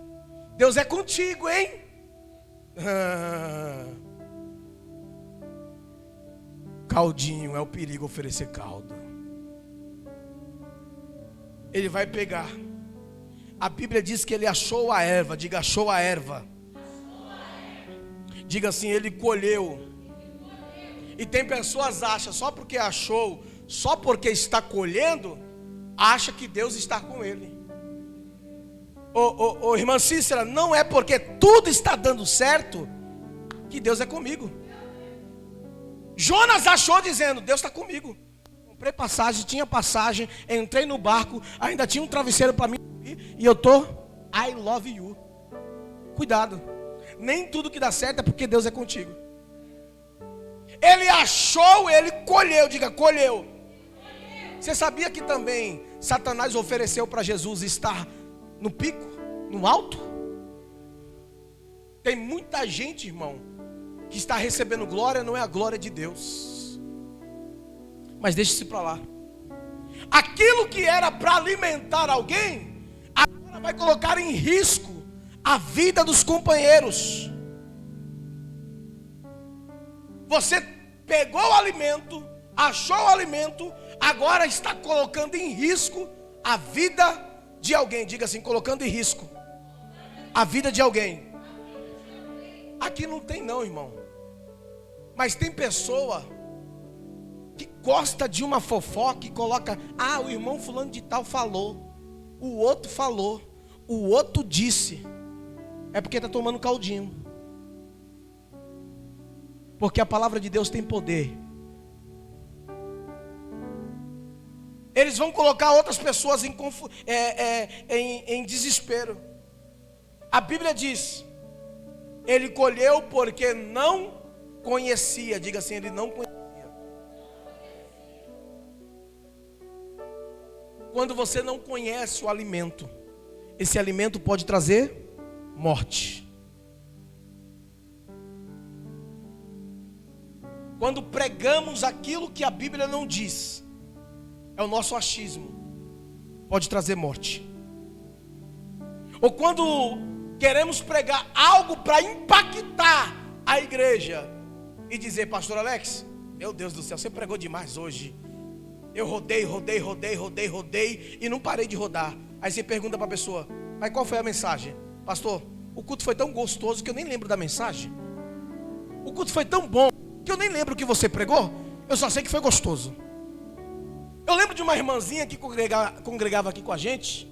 Deus é contigo, hein? Caldinho, é o perigo oferecer caldo. Ele vai pegar. A Bíblia diz que ele achou a erva. Diga, achou a erva. Diga assim, ele colheu. E tem pessoas que acham, só porque achou, só porque está colhendo, acha que Deus está com ele. Irmã Cícera, não é porque tudo está dando certo que Deus é comigo. Jonas achou dizendo, Deus está comigo. Comprei passagem, tinha passagem, entrei no barco, ainda tinha um travesseiro para mim e eu tô, I love you. Cuidado, nem tudo que dá certo é porque Deus é contigo. Ele achou, ele colheu, diga colheu. Você sabia que também Satanás ofereceu para Jesus estar no pico, no alto? Tem muita gente, irmão, que está recebendo glória, não é a glória de Deus. Mas deixa isso para lá. Aquilo que era para alimentar alguém, agora vai colocar em risco a vida dos companheiros. Você pegou o alimento, achou o alimento, agora está colocando em risco a vida de alguém. Diga assim, colocando em risco a vida de alguém. Aqui não tem não, irmão. Mas tem pessoa que gosta de uma fofoca e coloca, o irmão fulano de tal falou, o outro falou, o outro disse. É porque está tomando caldinho. Porque a palavra de Deus tem poder. Eles vão colocar outras pessoas em desespero. A Bíblia diz, ele colheu porque não conhecia. Diga assim, ele não conhecia. Quando você não conhece o alimento, esse alimento pode trazer morte. Quando pregamos aquilo que a Bíblia não diz, é o nosso achismo, pode trazer morte. Ou quando queremos pregar algo para impactar a igreja e dizer, pastor Alex, meu Deus do céu, você pregou demais hoje. Eu rodei e não parei de rodar. Aí você pergunta para a pessoa, mas qual foi a mensagem? Pastor, o culto foi tão gostoso que eu nem lembro da mensagem. O culto foi tão bom que eu nem lembro o que você pregou. Eu só sei que foi gostoso. Eu lembro de uma irmãzinha que congregava aqui com a gente.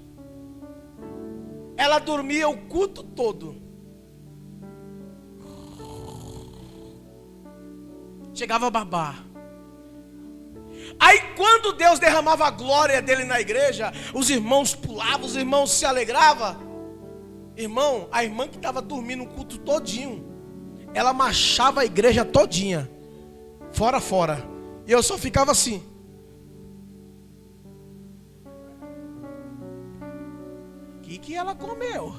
Ela dormia o culto todo. Chegava a babar. Aí quando Deus derramava a glória dele na igreja, os irmãos pulavam, os irmãos se alegravam. Irmão, a irmã que estava dormindo o culto todinho, ela marchava a igreja todinha, fora. E eu só ficava assim. O que ela comeu?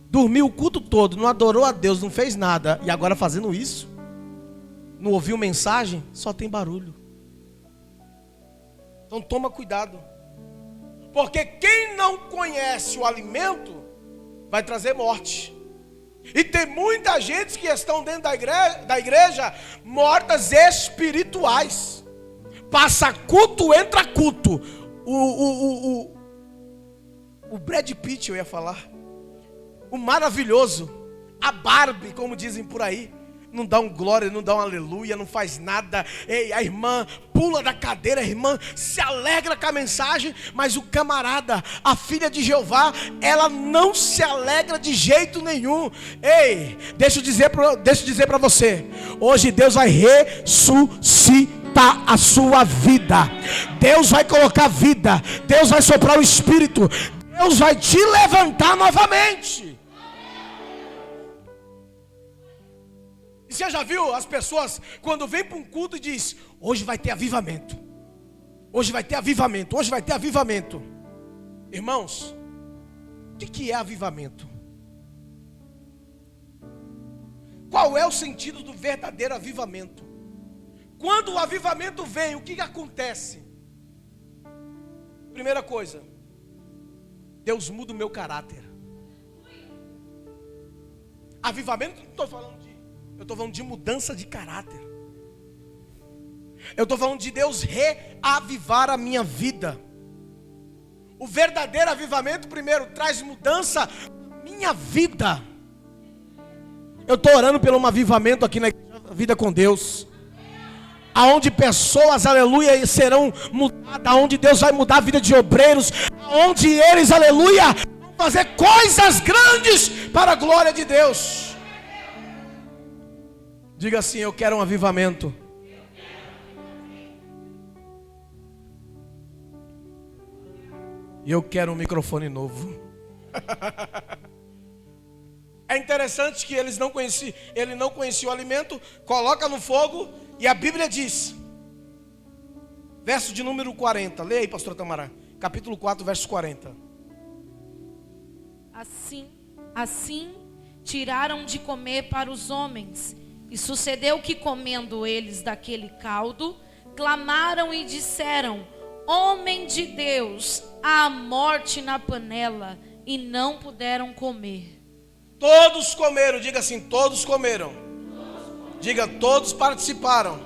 Dormiu o culto todo, não adorou a Deus, não fez nada. E agora fazendo isso? Não ouviu mensagem? Só tem barulho. Então toma cuidado. Porque quem não conhece o alimento vai trazer morte. E tem muita gente que estão dentro da igreja mortas espirituais. Passa culto, entra culto. O Brad Pitt, eu ia falar. O maravilhoso. A Barbie, como dizem por aí. Não dá um glória, não dá um aleluia, não faz nada. Ei, a irmã pula da cadeira, a irmã se alegra com a mensagem, mas o camarada, a filha de Jeová, ela não se alegra de jeito nenhum. Ei, deixa eu dizer para você, hoje Deus vai ressuscitar a sua vida. Deus vai colocar vida, Deus vai soprar o Espírito, Deus vai te levantar novamente. Você já viu as pessoas quando vem para um culto e diz, hoje vai ter avivamento, Hoje vai ter avivamento, hoje vai ter avivamento. Irmãos, o que é avivamento? Qual é o sentido do verdadeiro avivamento? Quando o avivamento vem, o que acontece? Primeira coisa, Deus muda o meu caráter. Avivamento, não estou falando eu estou falando de mudança de caráter. Eu estou falando de Deus reavivar a minha vida. O verdadeiro avivamento, primeiro, traz mudança na minha vida. Eu estou orando pelo um avivamento aqui na Vida com Deus, aonde pessoas, aleluia, serão mudadas, aonde Deus vai mudar a vida de obreiros, aonde eles, aleluia, vão fazer coisas grandes para a glória de Deus. Diga assim: eu quero um avivamento. E eu quero um microfone novo. É interessante que ele não conhecia o alimento, coloca no fogo, e a Bíblia diz, verso de número 40, leia aí, pastor Tamara, capítulo 4, verso 40. Assim tiraram de comer para os homens, e sucedeu que, comendo eles daquele caldo, clamaram e disseram: homem de Deus, há morte na panela, e não puderam comer. Todos comeram, diga assim, todos comeram. Diga, todos participaram.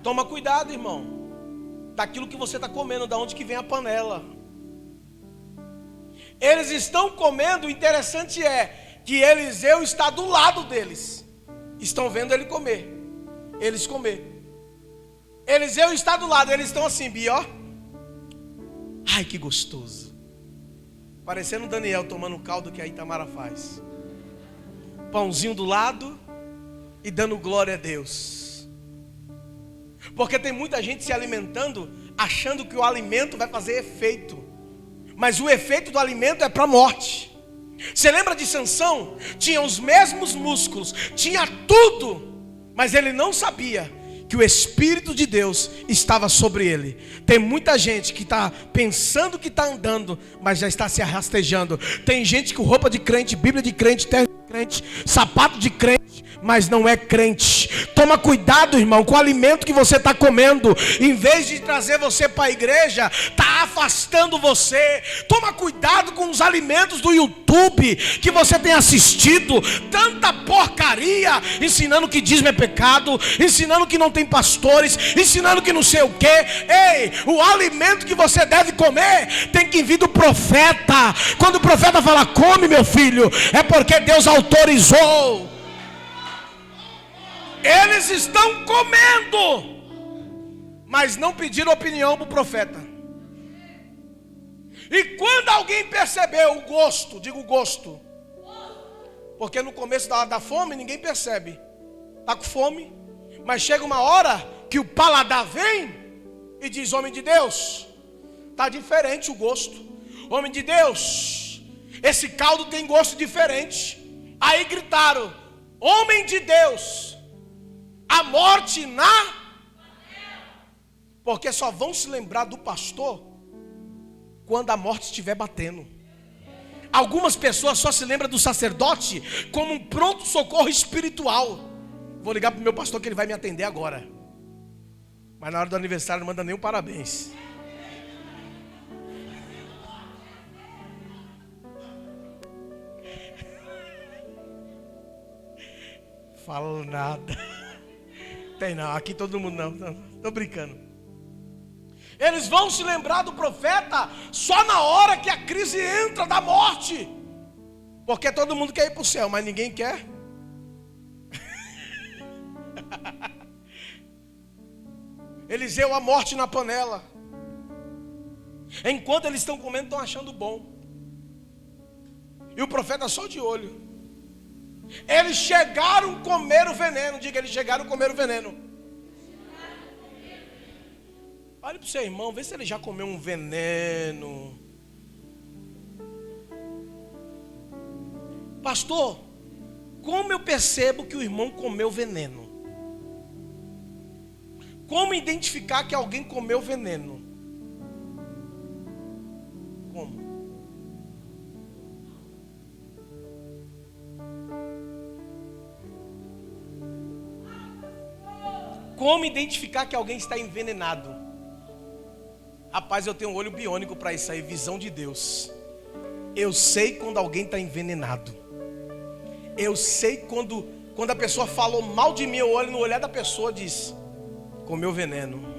Toma cuidado, irmão, daquilo que você está comendo, da onde que vem a panela. Eles estão comendo, o interessante é que Eliseu está do lado deles. Estão vendo ele comer, eles comer. Eliseu está do lado, eles estão assim, ó. Ai, que gostoso. Parecendo Daniel tomando o caldo que a Itamara faz. Pãozinho do lado e dando glória a Deus. Porque tem muita gente se alimentando, achando que o alimento vai fazer efeito. Mas o efeito do alimento é para a morte. Você lembra de Sansão? Tinha os mesmos músculos, tinha tudo, mas ele não sabia que o Espírito de Deus estava sobre ele. Tem muita gente que está pensando que está andando, mas já está se arrastejando. Tem gente com roupa de crente, Bíblia de crente, terno de crente, sapato de crente, mas não é crente. Toma cuidado, irmão, com o alimento que você está comendo. Em vez de trazer você para a igreja, está afastando você. Toma cuidado com os alimentos do YouTube que você tem assistido. Tanta porcaria, ensinando que dízimo é pecado, ensinando que não tem pastores, ensinando que não sei o que. Ei, o alimento que você deve comer tem que vir do profeta. Quando o profeta fala, come meu filho, é porque Deus autorizou. Eles estão comendo, mas não pediram opinião para o profeta. E quando alguém percebeu o gosto, digo gosto, porque no começo da fome ninguém percebe, está com fome, mas chega uma hora que o paladar vem e diz: homem de Deus, está diferente o gosto. Homem de Deus, esse caldo tem gosto diferente. Aí gritaram: homem de Deus, a morte na... Porque só vão se lembrar do pastor quando a morte estiver batendo. Algumas pessoas só se lembram do sacerdote como um pronto socorro espiritual. Vou ligar para o meu pastor que ele vai me atender agora. Mas na hora do aniversário não manda nenhum parabéns. Falo nada. Tem não, aqui todo mundo não, tô brincando. Eles vão se lembrar do profeta só na hora que a crise entra da morte. Porque todo mundo quer ir para o céu, mas ninguém quer. Eliseu, a morte na panela. Enquanto eles estão comendo, estão achando bom. E o profeta só de olho. Eles chegaram a comer o veneno. Diga, eles chegaram a comer o veneno. Olhe para o seu irmão, vê se ele já comeu um veneno. Pastor, como eu percebo que o irmão comeu veneno? Como identificar que alguém comeu veneno? Como? Como identificar que alguém está envenenado? Rapaz, eu tenho um olho biônico para isso aí, visão de Deus. Eu sei quando alguém está envenenado. Eu sei quando a pessoa falou mal de mim, eu olho no olhar da pessoa e diz: comeu veneno.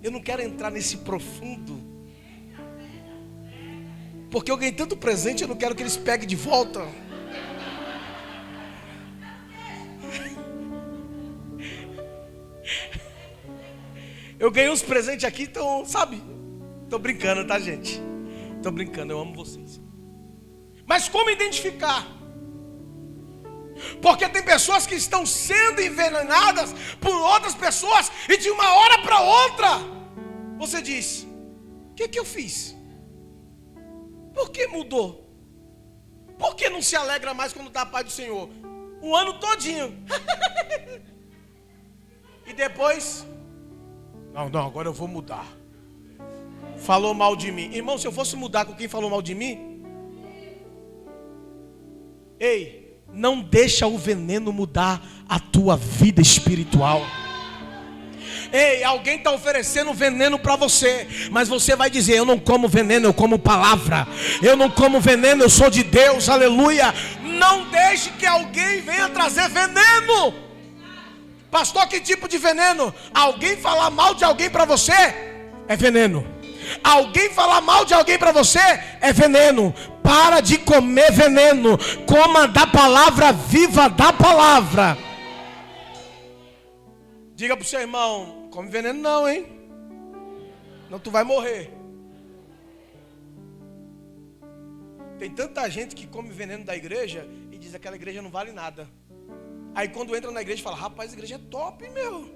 Eu não quero entrar nesse profundo, porque eu ganhei tanto presente, eu não quero que eles peguem de volta. Eu ganhei uns presentes aqui, então, sabe? Tô brincando, tá, gente? Tô brincando, eu amo vocês. Mas como identificar? Porque tem pessoas que estão sendo envenenadas por outras pessoas e de uma hora para outra você diz: o que eu fiz? Por que mudou? Por que não se alegra mais quando está a paz do Senhor? O ano todinho. E depois: não, agora eu vou mudar. Falou mal de mim. Irmão, se eu fosse mudar com quem falou mal de mim, ei, não deixa o veneno mudar a tua vida espiritual. Ei, alguém está oferecendo veneno para você, mas você vai dizer: eu não como veneno, eu como palavra. Eu não como veneno, eu sou de Deus, aleluia. Não deixe que alguém venha trazer veneno. Pastor, que tipo de veneno? Alguém falar mal de alguém para você é veneno. Alguém falar mal de alguém para você é veneno. Para de comer veneno. Coma da palavra, viva da palavra. Diga para o seu irmão: come veneno não, hein? Não, tu vai morrer. Tem tanta gente que come veneno da igreja e diz: aquela igreja não vale nada. Aí quando entra na igreja fala: rapaz, a igreja é top, meu.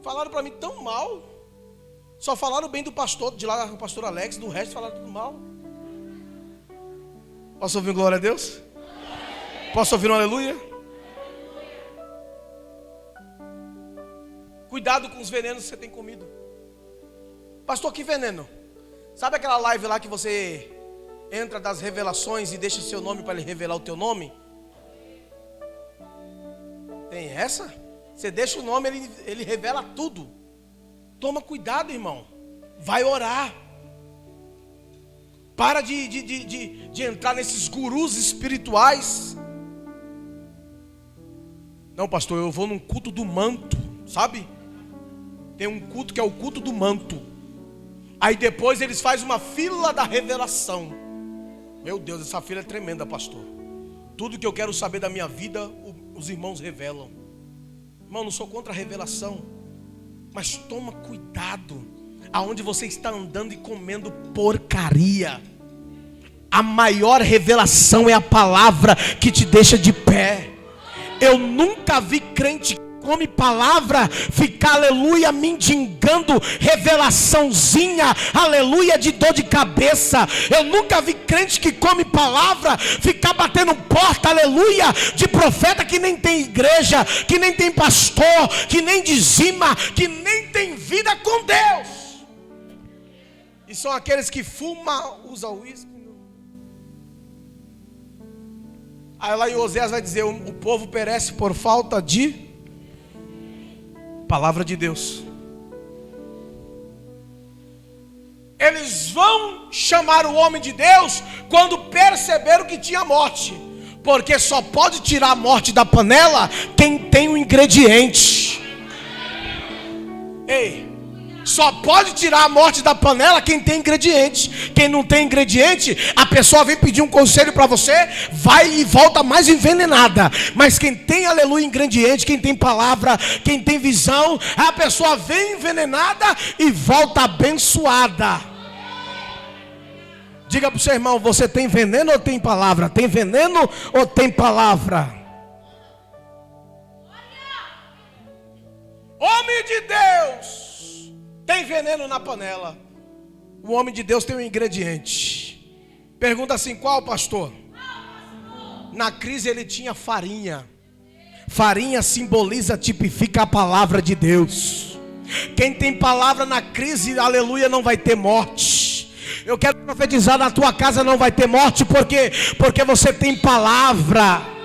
Falaram para mim tão mal. Só falaram bem do pastor, de lá, o pastor Alex, do resto falaram tudo mal. Posso ouvir um glória a Deus? Posso ouvir um aleluia? Cuidado com os venenos que você tem comido. Pastor, que veneno? Sabe aquela live lá que você entra das revelações e deixa o seu nome para ele revelar o teu nome? Tem essa? Você deixa o nome, ele revela tudo. Toma cuidado, irmão. Vai orar. Para de entrar nesses gurus espirituais. Não, pastor, eu vou num culto do manto, sabe? Tem um culto que é o culto do manto. Aí depois eles fazem uma fila da revelação. Meu Deus, essa fila é tremenda, pastor. Tudo que eu quero saber da minha vida, os irmãos revelam. Irmão, não sou contra a revelação, mas toma cuidado aonde você está andando e comendo porcaria. A maior revelação é a palavra que te deixa de pé. Eu nunca vi crente que come palavra ficar, aleluia, mendigando revelaçãozinha, aleluia, de dor de cabeça. Eu nunca vi crente que come palavra ficar batendo porta, aleluia, de profeta que nem tem igreja, que nem tem pastor, que nem dizima, que nem tem vida com Deus. E são aqueles que fumam, usam uísque. Aí lá em Oséias vai dizer: o povo perece por falta de palavra de Deus. Eles vão chamar o homem de Deus quando perceberam que tinha morte, porque só pode tirar a morte da panela quem tem o ingrediente. Ei, só pode tirar a morte da panela quem tem ingrediente. Quem não tem ingrediente, a pessoa vem pedir um conselho para você, vai e volta mais envenenada. Mas quem tem, aleluia, ingrediente, quem tem palavra, quem tem visão, a pessoa vem envenenada e volta abençoada. Diga para o seu irmão: você tem veneno ou tem palavra? Tem veneno ou tem palavra? Homem de Deus tem veneno na panela. O homem de Deus tem um ingrediente. Pergunta assim: qual, pastor? Na crise ele tinha farinha. Farinha simboliza, tipifica a palavra de Deus. Quem tem palavra na crise, aleluia, não vai ter morte. Eu quero profetizar: na tua casa não vai ter morte, porque você tem palavra.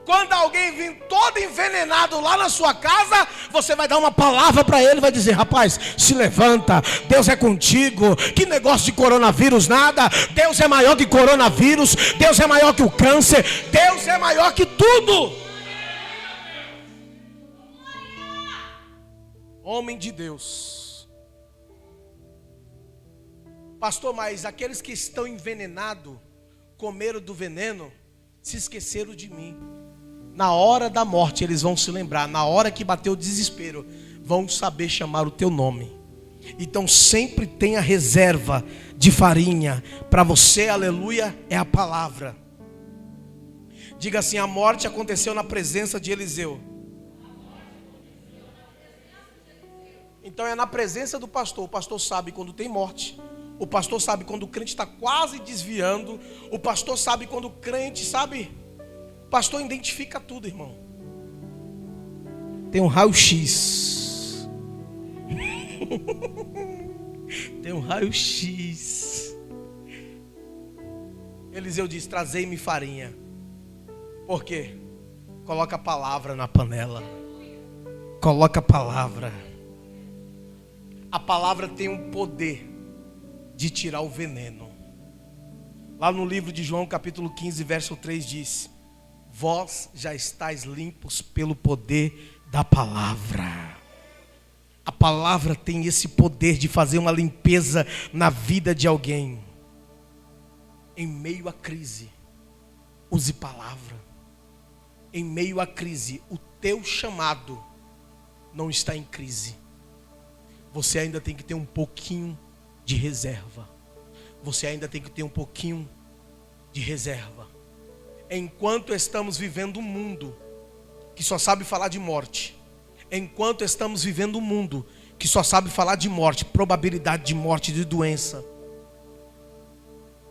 Quando alguém vir todo envenenado lá na sua casa, você vai dar uma palavra para ele, vai dizer: rapaz, se levanta, Deus é contigo. Que negócio de coronavírus, nada. Deus é maior que coronavírus, Deus é maior que o câncer, Deus é maior que tudo. Homem de Deus. Pastor, mas aqueles que estão envenenados, comeram do veneno, se esqueceram de mim. Na hora da morte eles vão se lembrar. Na hora que bater o desespero, vão saber chamar o teu nome. Então sempre tenha reserva de farinha. Para você, aleluia, é a palavra. Diga assim: a morte aconteceu na presença de Eliseu. Então é na presença do pastor. O pastor sabe quando tem morte. O pastor sabe quando o crente está quase desviando. O pastor sabe quando o crente, sabe... O pastor identifica tudo, irmão. Tem um raio-x. Tem um raio-x. Eliseu diz: trazei-me farinha. Por quê? Coloca a palavra na panela. Coloca a palavra. A palavra tem um poder de tirar o veneno. Lá no livro de João, capítulo 15, verso 3 diz: vós já estáis limpos pelo poder da palavra. A palavra tem esse poder de fazer uma limpeza na vida de alguém. Em meio à crise, use palavra. Em meio à crise, o teu chamado não está em crise. Você ainda tem que ter um pouquinho de reserva. Você ainda tem que ter um pouquinho de reserva. Enquanto estamos vivendo um mundo que só sabe falar de morte, enquanto estamos vivendo um mundo que só sabe falar de morte, probabilidade de morte, de doença,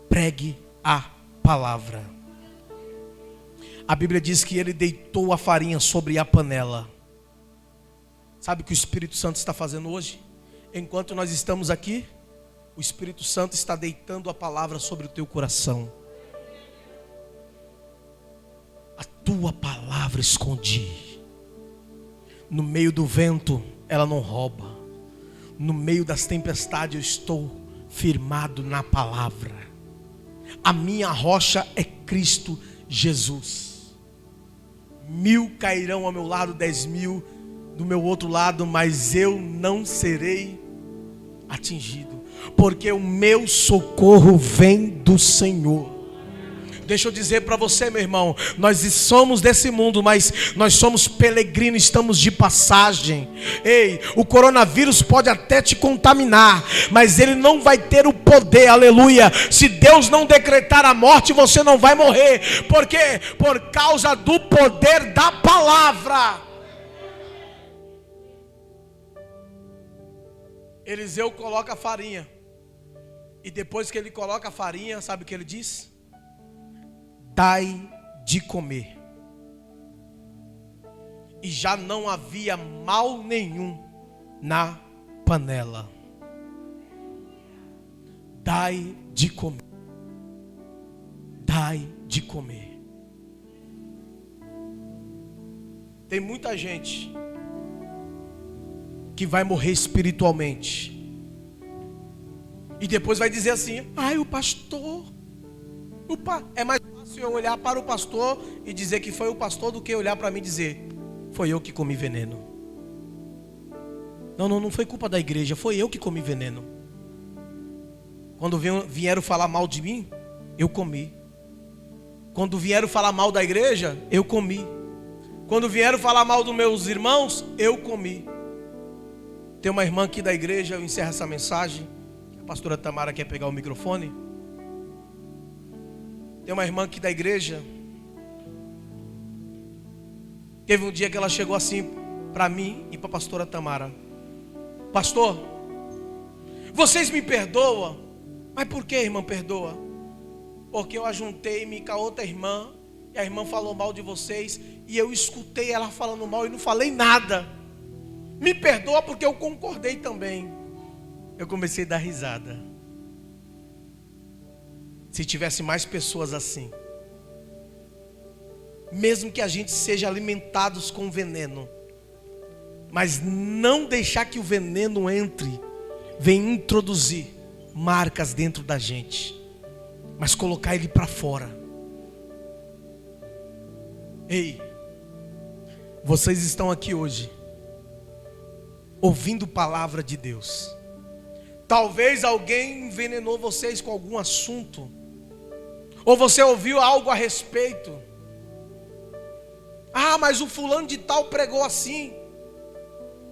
pregue a palavra. A Bíblia diz que ele deitou a farinha sobre a panela. Sabe o que o Espírito Santo está fazendo hoje? Enquanto nós estamos aqui, o Espírito Santo está deitando a palavra sobre o teu coração. A tua palavra escondi. No meio do vento, ela não rouba. No meio das tempestades, eu estou firmado na palavra. A minha rocha é Cristo Jesus. 1000 cairão ao meu lado, 10.000 do meu outro lado, mas eu não serei atingido, porque o meu socorro vem do Senhor. Deixa eu dizer para você, meu irmão, nós somos desse mundo, mas nós somos peregrinos, estamos de passagem. Ei, o coronavírus pode até te contaminar, mas ele não vai ter o poder, aleluia. Se Deus não decretar a morte, você não vai morrer. Por quê? Por causa do poder da palavra. Eliseu coloca a farinha, e depois que ele coloca a farinha, sabe o que ele diz? Dai de comer. E já não havia mal nenhum na panela. Dai de comer. Dai de comer. Tem muita gente que vai morrer espiritualmente e depois vai dizer assim: ai, o pastor. É mais fácil eu olhar para o pastor e dizer que foi o pastor do que olhar para mim e dizer: foi eu que comi veneno. Não foi culpa da igreja, foi eu que comi veneno. Quando vieram falar mal de mim, eu comi. Quando vieram falar mal da igreja, eu comi. Quando vieram falar mal dos meus irmãos, eu comi. Tem uma irmã aqui da igreja, eu encerro essa mensagem. A pastora Tamara quer pegar o microfone. Tem uma irmã aqui da igreja. Teve um dia que ela chegou assim para mim e para a pastora Tamara: pastor, vocês me perdoam? Mas por que, irmã, perdoa? Porque eu ajuntei-me com a outra irmã, e a irmã falou mal de vocês, e eu escutei ela falando mal e não falei nada. Me perdoa porque eu concordei também. Eu comecei a dar risada. Se tivesse mais pessoas assim, mesmo que a gente seja alimentados com veneno, mas não deixar que o veneno entre, vem introduzir marcas dentro da gente, mas colocar ele para fora. Ei, vocês estão aqui hoje ouvindo palavra de Deus. Talvez alguém envenenou vocês com algum assunto, ou você ouviu algo a respeito. Ah, mas o fulano de tal pregou assim.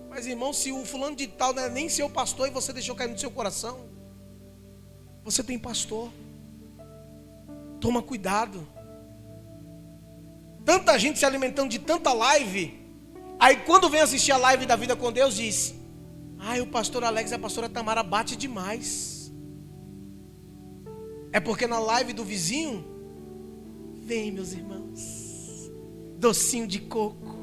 Mas irmão, se o fulano de tal não é nem seu pastor e você deixou cair no seu coração, você tem pastor. Toma cuidado. Tanta gente se alimentando de tanta live, aí quando vem assistir a live da Vida com Deus diz: ai, o pastor Alex e a pastora Tamara bate demais. É porque na live do vizinho vem, meus irmãos, docinho de coco,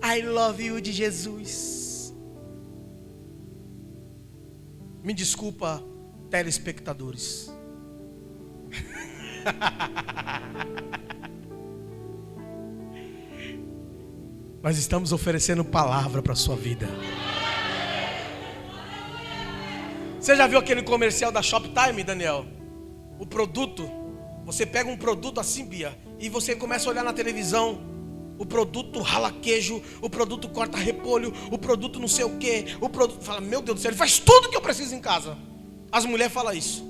I love you de Jesus. Me desculpa, telespectadores. Nós estamos oferecendo palavra para a sua vida. Você já viu aquele comercial da Shoptime, Daniel? O produto, você pega um produto assim, Bia, e você começa a olhar na televisão. O produto rala queijo, o produto corta repolho, o produto não sei o que, o produto fala, meu Deus do céu, ele faz tudo que eu preciso em casa. As mulheres falam isso.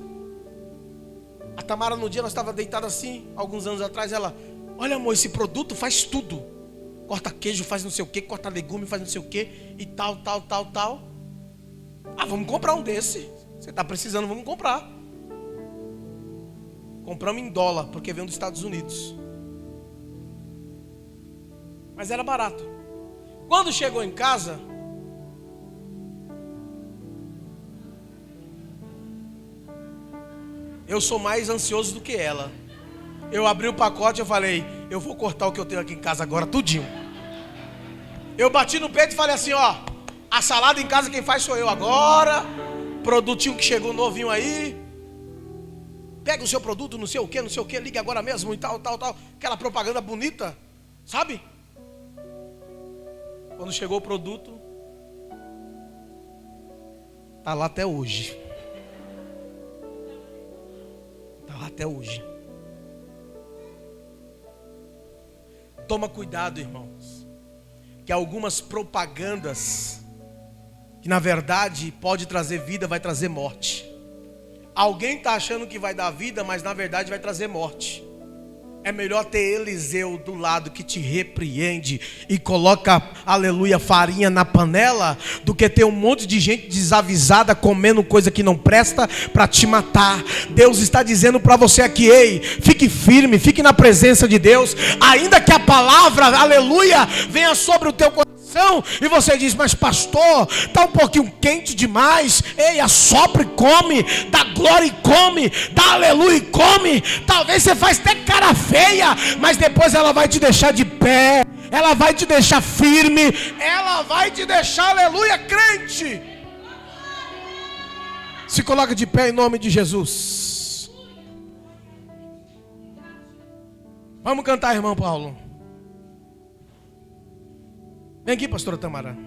A Tamara, no dia, nós estava deitada assim, alguns anos atrás, ela: olha amor, esse produto faz tudo. Corta queijo, faz não sei o que, corta legume, faz não sei o que, e tal. Ah, vamos comprar um desse. Você está precisando, vamos comprar. Compramos em dólar, porque veio dos Estados Unidos. Mas era barato. Quando chegou em casa, eu sou mais ansioso do que ela. Eu abri o pacote e eu falei: eu vou cortar o que eu tenho aqui em casa agora, tudinho. Eu bati no peito e falei assim: ó, a salada em casa quem faz sou eu agora. Produtinho que chegou novinho aí. Pega o seu produto, não sei o que, ligue agora mesmo e tal. Aquela propaganda bonita, sabe? Quando chegou o produto, tá lá até hoje. Tá lá até hoje. Toma cuidado, irmãos, que algumas propagandas, que na verdade pode trazer vida, vai trazer morte. Alguém está achando que vai dar vida, mas na verdade vai trazer morte. É melhor ter Eliseu do lado que te repreende e coloca, aleluia, farinha na panela, do que ter um monte de gente desavisada comendo coisa que não presta para te matar. Deus está dizendo para você aqui: ei, fique firme, fique na presença de Deus, ainda que a palavra, aleluia, venha sobre o teu coração e você diz: mas pastor, está um pouquinho quente demais. Ei, assopra e come, dá glória e come, dá aleluia e come. Talvez você faça até cara feia, mas depois ela vai te deixar de pé, ela vai te deixar firme, ela vai te deixar, aleluia, crente. Se coloca de pé em nome de Jesus. Vamos cantar, irmão Paulo. Vem aqui, pastora Tamara.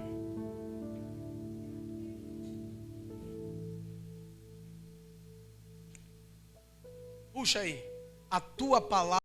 Puxa aí. A tua palavra